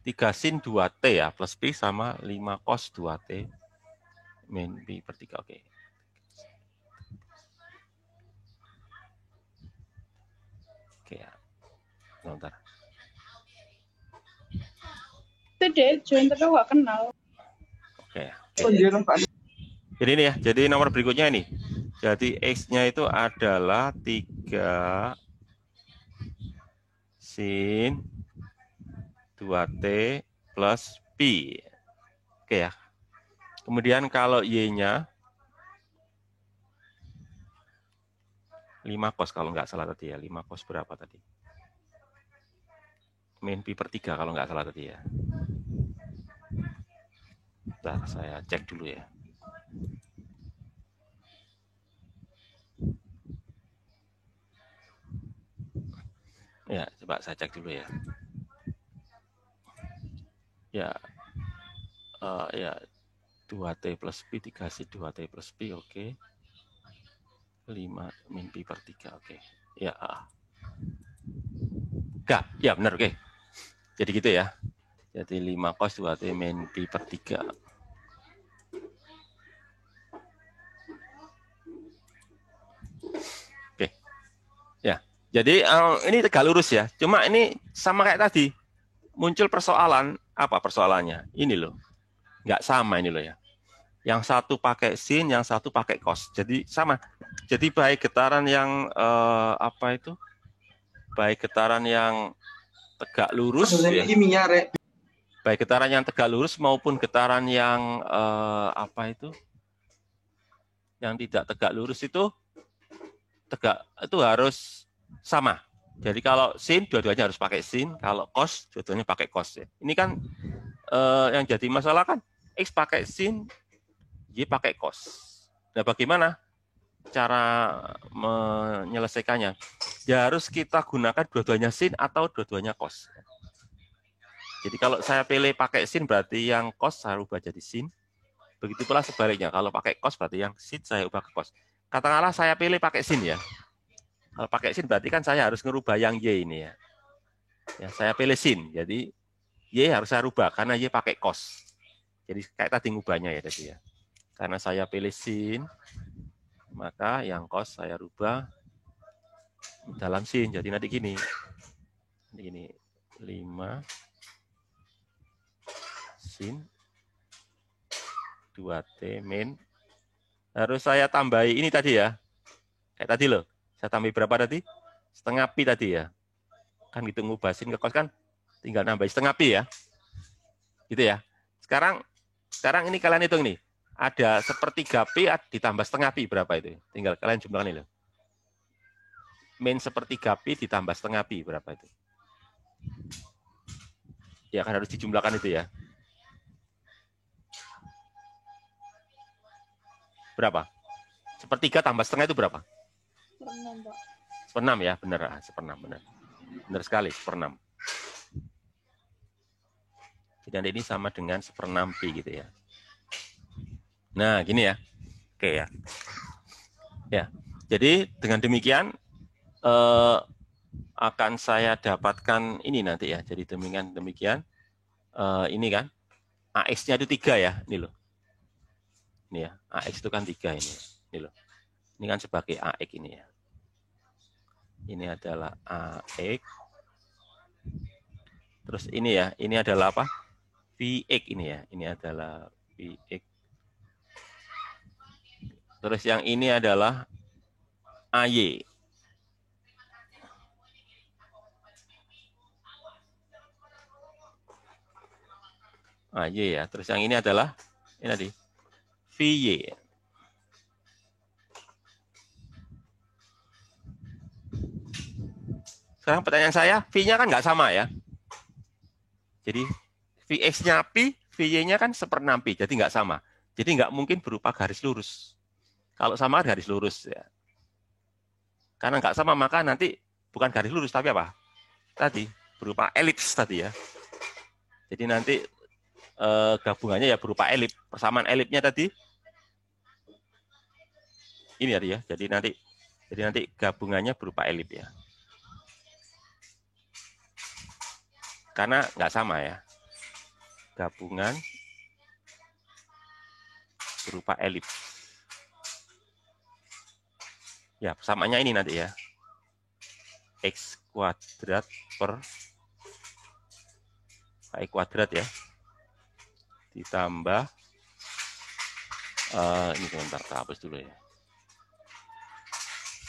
2T ya, plus Pi sama 5 cos 2T min Pi per 3. Oke. Oke ya. Bentar. Itu deh, join terus gak kenal. Oke. Jadi ini ya, jadi nomor berikutnya ini. Jadi X-nya itu adalah 3 sin 2T plus Pi. Oke ya. Kemudian kalau Y-nya 5 cos kalau nggak salah tadi ya. 5 cos berapa tadi? Min Pi per 3 kalau nggak salah tadi ya. Bentar, saya cek dulu ya. Ya, coba saya cek dulu ya. Ya, ya 2T plus Pi dikasih 2T plus Pi, oke. 5 min Pi per 3, oke. Ya, enggak, ya benar, oke. Jadi gitu ya. Jadi 5 cos 2T min Pi per 3. Oke. Ya, jadi ini tegak lurus ya. Cuma ini sama kayak tadi. Muncul persoalan, apa persoalannya? Ini loh. Nggak sama ini loh ya. Yang satu pakai sin, yang satu pakai cos. Jadi sama. Jadi baik getaran yang apa itu? Baik getaran yang tegak lurus ya. Baik getaran yang tegak lurus maupun getaran yang apa itu? Yang tidak tegak lurus itu harus sama. Jadi kalau sin dua-duanya harus pakai sin, kalau cos dua-duanya pakai cos ya. Ini kan yang jadi masalah kan X pakai sin, Y pakai cos. Nah, bagaimana cara menyelesaikannya? Ya harus kita gunakan dua-duanya sin atau dua-duanya cos. Jadi kalau saya pilih pakai sin berarti yang cos saya ubah jadi sin. Begitu pula sebaliknya, kalau pakai cos berarti yang sin saya ubah ke cos. Katakanlah saya pilih pakai sin ya. Kalau pakai sin berarti kan saya harus ngerubah yang Y ini ya. Ya, saya pilih sin, jadi Y harus saya rubah karena Y pakai cos. Jadi kayak tadi ngubahnya ya tadi ya. Karena saya pilih sin, maka yang cos saya rubah dalam sin. Jadi nanti gini. Ini 5 sin 2T min. Harus saya tambahi ini tadi ya. Kayak tadi loh. Saya tambahi berapa tadi? Setengah pi tadi ya. Kan gitu ngubah sin ke cos kan tinggal nambah setengah pi ya. Gitu ya. Sekarang ini kalian hitung nih. Ada sepertiga pi ditambah setengah pi berapa itu? Tinggal kalian jumlahkan ini loh. Min sepertiga pi ditambah setengah pi berapa itu? Ya kan harus dijumlahkan itu ya. Berapa? Sepertiga tambah setengah itu berapa? 1/6, Pak. 1/6 ya, benar. 1/6 benar. Benar sekali, 1/6. Jadi ini sama dengan 1/6 pi gitu ya. Nah, gini ya. Oke ya. Ya. Jadi dengan demikian akan saya dapatkan ini nanti ya. Jadi demikian ini kan AX-nya itu 3 ya, ini loh. Ini ya, AX itu kan 3 ini. Ini loh. Ini kan sebagai AX ini ya. Ini adalah AX. Terus ini ya, ini adalah apa? VX ini ya. Ini adalah VX. Terus yang ini adalah AY. AY ya. Terus yang ini adalah ini tadi VY. Sekarang pertanyaan saya, V-nya kan nggak sama ya. Jadi Vx-nya pi, Vy-nya kan 1/6 pi, jadi nggak sama. Jadi nggak mungkin berupa garis lurus. Kalau sama garis lurus ya. Karena nggak sama maka nanti bukan garis lurus tapi apa? Tadi berupa elips tadi ya. Jadi nanti gabungannya ya berupa elips. Persamaan elipsnya tadi ini tadi ya. Jadi nanti gabungannya berupa elips ya. Karena nggak sama ya. Gabungan berupa elips. Ya, persamaannya ini nanti ya. X kuadrat per Y kuadrat ya. Ditambah, ini sebentar, tak hapus dulu ya.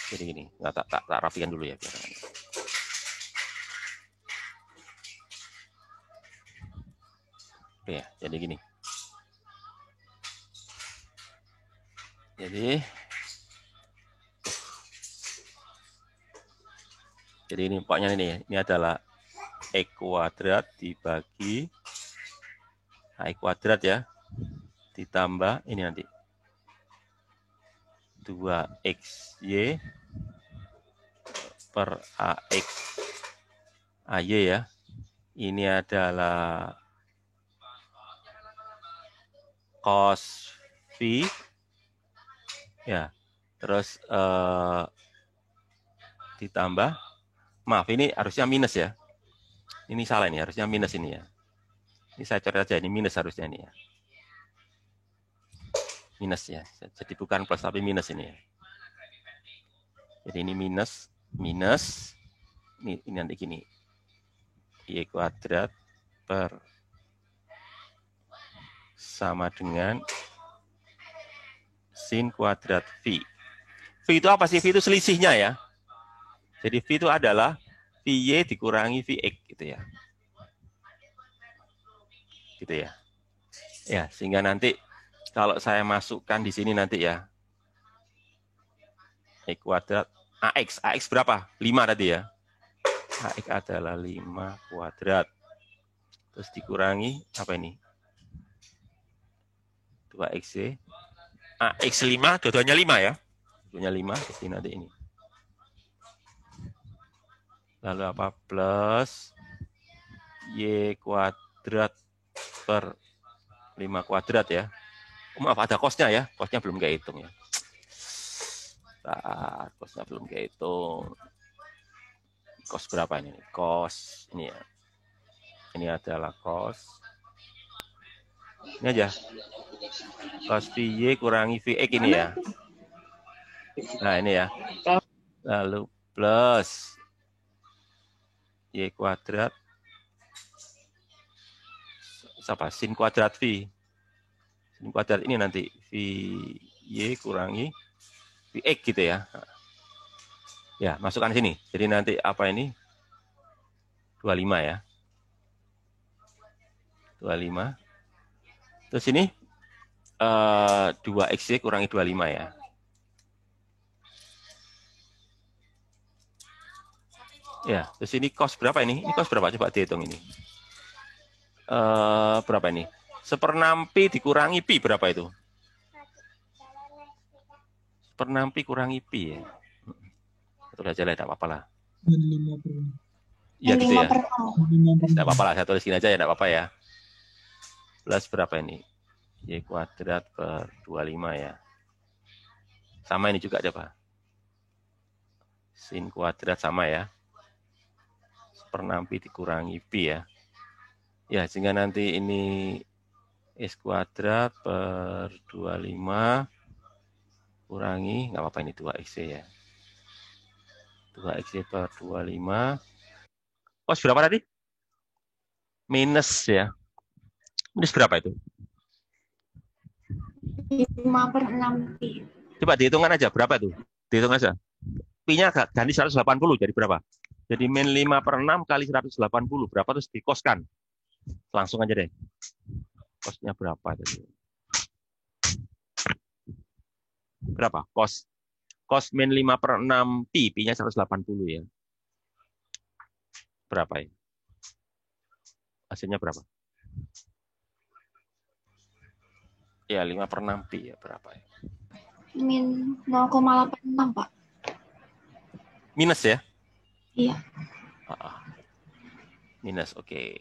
Jadi gini, nggak tak rapikan dulu ya. Biar Oke ya, jadi gini. Jadi ini pokoknya ini adalah X kuadrat dibagi Y kuadrat ya. Ditambah ini nanti 2XY per AX AY ya. Ini adalah cos V. Ya. Terus ditambah, maaf ini harusnya minus ya. Ini salah ini, harusnya minus ini ya. Ini saya coret aja, ini minus harusnya ini ya. Minus ya. Jadi bukan plus tapi minus ini ya. Jadi ini minus, minus. Ini nanti gini. Y kuadrat per sama dengan sin kuadrat V. V itu apa sih? V itu selisihnya ya. Jadi V itu adalah VY dikurangi VX gitu ya. Gitu ya. Ya, sehingga nanti kalau saya masukkan di sini nanti ya. Y kuadrat AX. AX berapa? 5 tadi ya. AX adalah 5 kuadrat. Terus dikurangi apa ini? 2XY. AX 5, dua-duanya 5 ya. Dua-duanya 5, jadi nanti ini. Lalu apa? Plus Y kuadrat per 5 kuadrat ya. Oh, maaf, ada kosnya ya. Kosnya belum kehitung ya. Kosnya belum kehitung. Kos berapa ini? Kos ini ya. Ini adalah kos. Ini aja. Kos VY kurangi VX ini ya. Nah, ini ya. Lalu plus Y kuadrat. Apa? Sin kuadrat V. Sin kuadrat ini nanti VY kurangi VX gitu ya. Ya, masukkan sini. Jadi nanti apa ini? 25 ya. 25. Terus ini 2XY kurangi 25 ya. Ya, terus ini cos berapa ini? Ini cos berapa? Coba dihitung ini. Berapa ini? 1/6 pi dikurangi pi berapa itu? 1/6 pi kurangi pi ya. Betul aja lah, tidak apa-apa lah. Iya gitu ya. Tidak apa-apa lah, saya tulis gini aja ya, tidak apa-apa ya. Plus berapa ini? Y kuadrat per 25 ya. Sama ini juga coba. Sin kuadrat sama ya. 1/6 pi dikurangi pi ya. Ya, sehingga nanti ini S kuadrat per 25 kurangi, nggak apa-apa ini 2XY ya. 2XY per 25. Kos berapa tadi? Minus ya. Minus berapa itu? 5/6 pi. Coba dihitungkan aja, berapa itu? Dihitung aja. Pi-nya ganti 180, jadi berapa? Jadi min 5/6 kali 180, berapa terus dikoskan? Langsung aja deh. Kosnya berapa tadi? Berapa? Kos min 5/6 pi, pi-nya 180 ya. Berapa ya? Hasilnya berapa? Ya, 5/6 pi ya, berapa ya? Min 0,86, Pak. Minus ya? Iya. Minus, oke.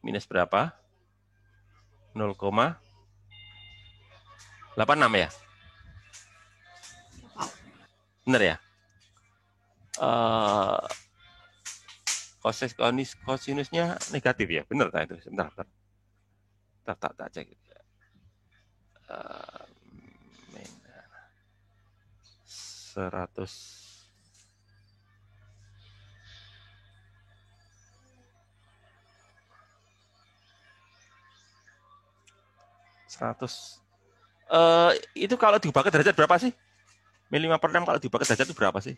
Minus berapa? 0,86 ya? Benar ya? Kosinusnya negatif ya? Benar tak itu? Sebentar. Tak cek. 100. Itu kalau diubah ke derajat berapa sih? Min 5/6 kalau diubah ke derajat itu berapa sih?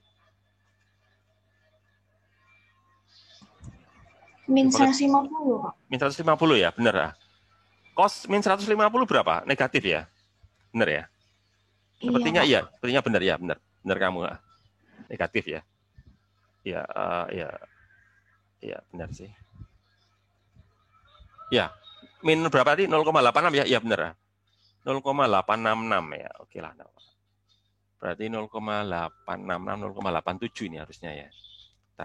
Min 150, Pak. Min 150 ya, benar ya. Kos min 150 berapa? Negatif ya? Benar ya? Sepertinya iya, sepertinya benar ya, benar. Benar kamu. Negatif ya. Ya, ya benar sih. Ya, min berapa tadi? 0,86 ya? Ya benar. 0,866 ya. Oke lah. Berarti 0,866, 0,87 ini harusnya ya.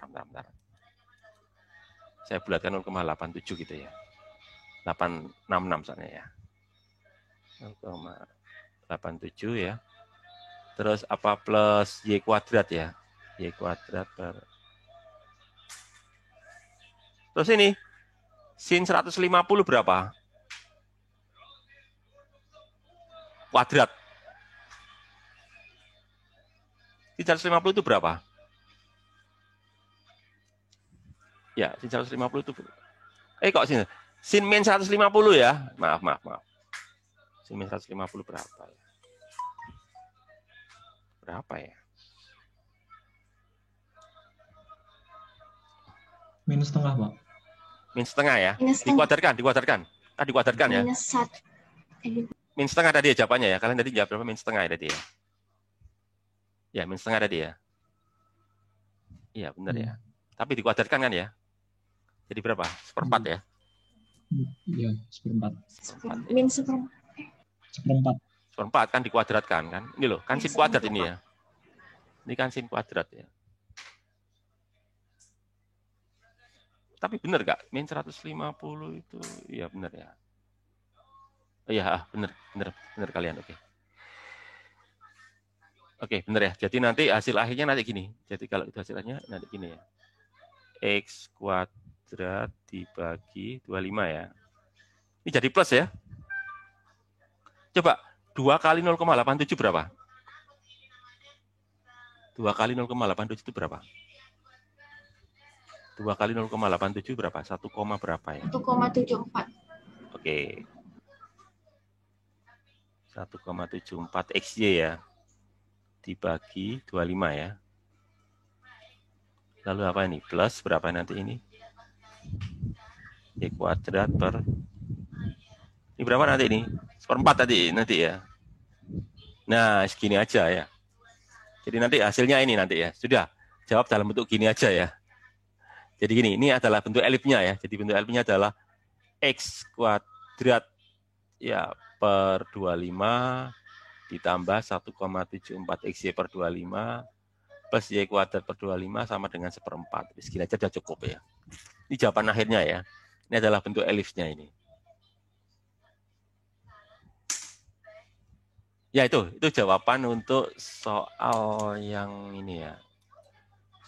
bentar. Saya bulatkan 0,87 gitu ya. 866 misalnya ya. 0,87 ya. Terus apa plus Y kuadrat ya? Y kuadrat per... Terus ini, sin 150 berapa? Kuadrat. Sin 150 itu berapa? Ya, sin 150 itu... kok sin? Sin min 150 ya? Maaf. Sin min 150 berapa ya? Berapa ya? Minus setengah, Pak. Min setengah ya? Minus setengah. Dikuadratkan. Kan dikuadratkan ya? Minus 1. Min setengah tadi ya jawabannya ya? Kalian tadi jawab berapa? Min setengah ya tadi ya? Ya, min setengah tadi ya? Iya, benar ya. Tapi dikuadratkan kan ya? Jadi berapa? 1/4 ya? Iya, 1/4. Min 1/4. 1/4. 1/4 kan dikuadratkan kan? Ini loh, kan sin kuadrat ini ya. Ini kan sin kuadrat ya. Tapi benar nggak? Min 150 itu, iya benar ya. Iya, benar kalian. Oke, benar ya. Jadi nanti hasil akhirnya nanti gini. Jadi kalau itu hasilnya nanti gini ya. X kuadrat dibagi 25 ya. Ini jadi plus ya. Coba 2 kali 0,87 berapa? 2 kali 0,87 itu berapa? 2 kali 0,87 berapa? 1, berapa ya? 1,74. Oke. 1,74 XY ya. Dibagi 25 ya. Lalu apa ini? Plus berapa nanti ini? Y kuadrat per... Ini berapa nanti ini? 1/4 tadi nanti ya. Nah, segini aja ya. Jadi nanti hasilnya ini nanti ya. Sudah, jawab dalam bentuk gini aja ya. Jadi gini, ini adalah bentuk elipsnya ya. Jadi bentuk elipsnya adalah X kuadrat ya per 25 ditambah 1,74 XY per 25 plus Y kuadrat per 25 sama dengan 1/4. Segini aja sudah cukup ya. Ini jawaban akhirnya ya. Ini adalah bentuk elipsnya ini. Ya itu jawaban untuk soal yang ini ya.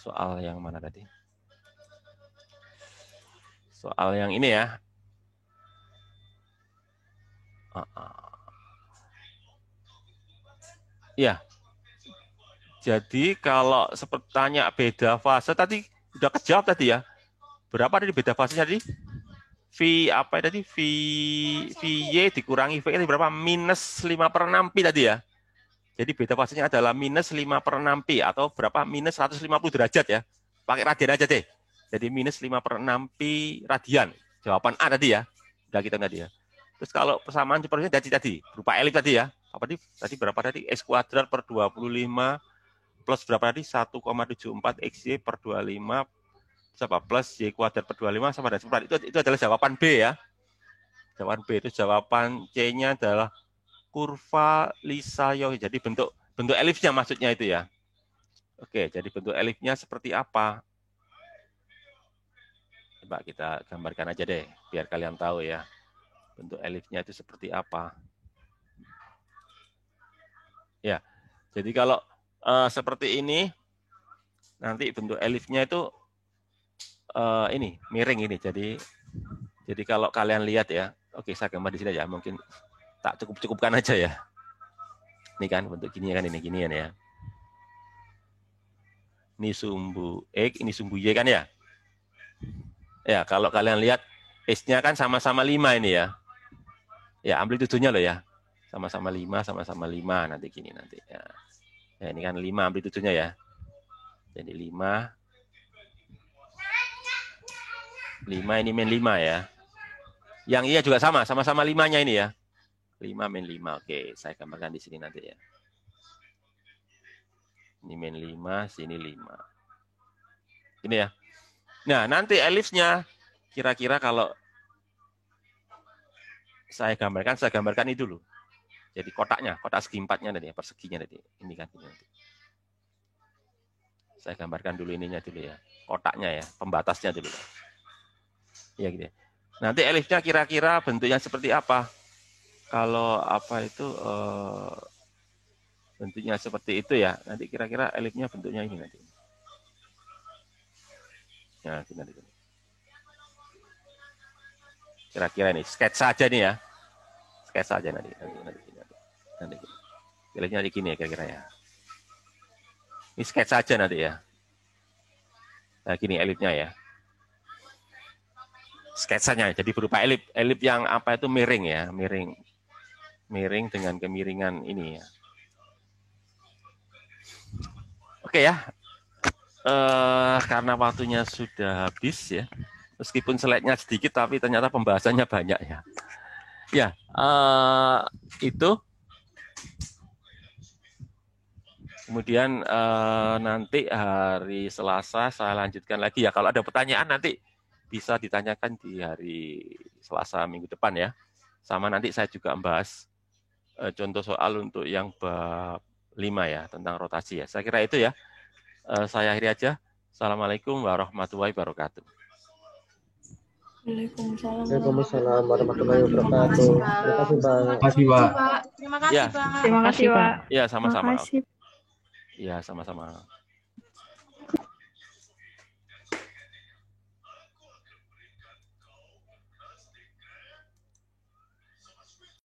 Soal yang mana tadi? Soal yang ini ya. Ya. Jadi kalau seperti tanya beda fase tadi udah kejawab tadi ya. Berapa tadi beda fasenya tadi? V apa tadi? VY dikurangi V itu berapa? Minus 5/6 pi tadi ya. Jadi beda fasenya adalah minus 5/6 pi atau berapa? Minus 150 derajat ya. Pakai radian aja deh. Jadi minus 5/6 pi radian. Jawaban A tadi ya. Udah kita tadi ya. Terus kalau persamaan sepertinya tadi berupa elip tadi ya. Apa tadi berapa tadi? X kuadrat per 25 plus berapa tadi? 1,74 XY per 25 apa plus Y kuadrat per 25 sama dengan 1/4. Itu adalah jawaban B ya. Jawaban B itu jawaban C-nya adalah kurva Lissajous. Jadi bentuk elipsnya maksudnya itu ya. Oke, jadi bentuk elipsnya seperti apa? Coba kita gambarkan aja deh biar kalian tahu ya. Bentuk elipsnya itu seperti apa? Ya. Jadi kalau seperti ini nanti bentuk elipsnya itu ini miring ini. Jadi kalau kalian lihat ya, oke saya gambar di sini aja, mungkin tak cukupkan aja ya. Ini kan bentuk gini kan ini ginian ya. Ini sumbu X, ini sumbu Y kan ya. Ya, kalau kalian lihat X-nya kan sama-sama 5 ini ya. Ya, amplitudonya loh ya. Sama-sama 5 nanti gini nanti ya. Ya, ini kan 5 amplitudonya ya. Jadi 5 ini min 5 ya. Yang iya juga sama-sama 5-nya ini ya. 5 min 5. Oke, saya gambarkan di sini nanti ya. Ini min 5, sini 5. Ini ya. Nah, nanti elipsnya kira-kira kalau saya gambarkan itu dulu. Jadi kotak segi 4-nya tadi ya, perseginya tadi. Ini kan ini nanti. Saya gambarkan dulu ininya dulu ya, kotaknya ya, pembatasnya dulu. Ya gitu. Nanti elifnya kira-kira bentuknya seperti apa? Kalau apa itu bentuknya seperti itu ya, nanti kira-kira elifnya bentuknya ini nanti. Ya, nanti. Kira-kira ini sketsa aja nih ya, sketsa aja nanti. Elifnya nanti gini ya kira-kira ya. Ini sketsa aja nanti ya. Nah gini elipnya ya. Sketsanya jadi berupa elip yang apa itu miring ya, miring dengan kemiringan ini ya. Oke ya. Karena waktunya sudah habis ya. Meskipun slide-nya sedikit tapi ternyata pembahasannya banyak ya. Ya, itu. Kemudian nanti hari Selasa saya lanjutkan lagi ya. Kalau ada pertanyaan nanti bisa ditanyakan di hari Selasa minggu depan ya. Sama nanti saya juga membahas contoh soal untuk yang bab 5 ya, tentang rotasi ya. Saya kira itu ya. Saya akhiri aja. Assalamualaikum warahmatullahi wabarakatuh. Waalaikumsalam warahmatullahi wabarakatuh. Terima kasih, Pak. Terima kasih, Pak. Terima kasih, Ya. Pak. Terima kasih, Pak. Ya, sama-sama. Terima kasih. Ya, sama-sama.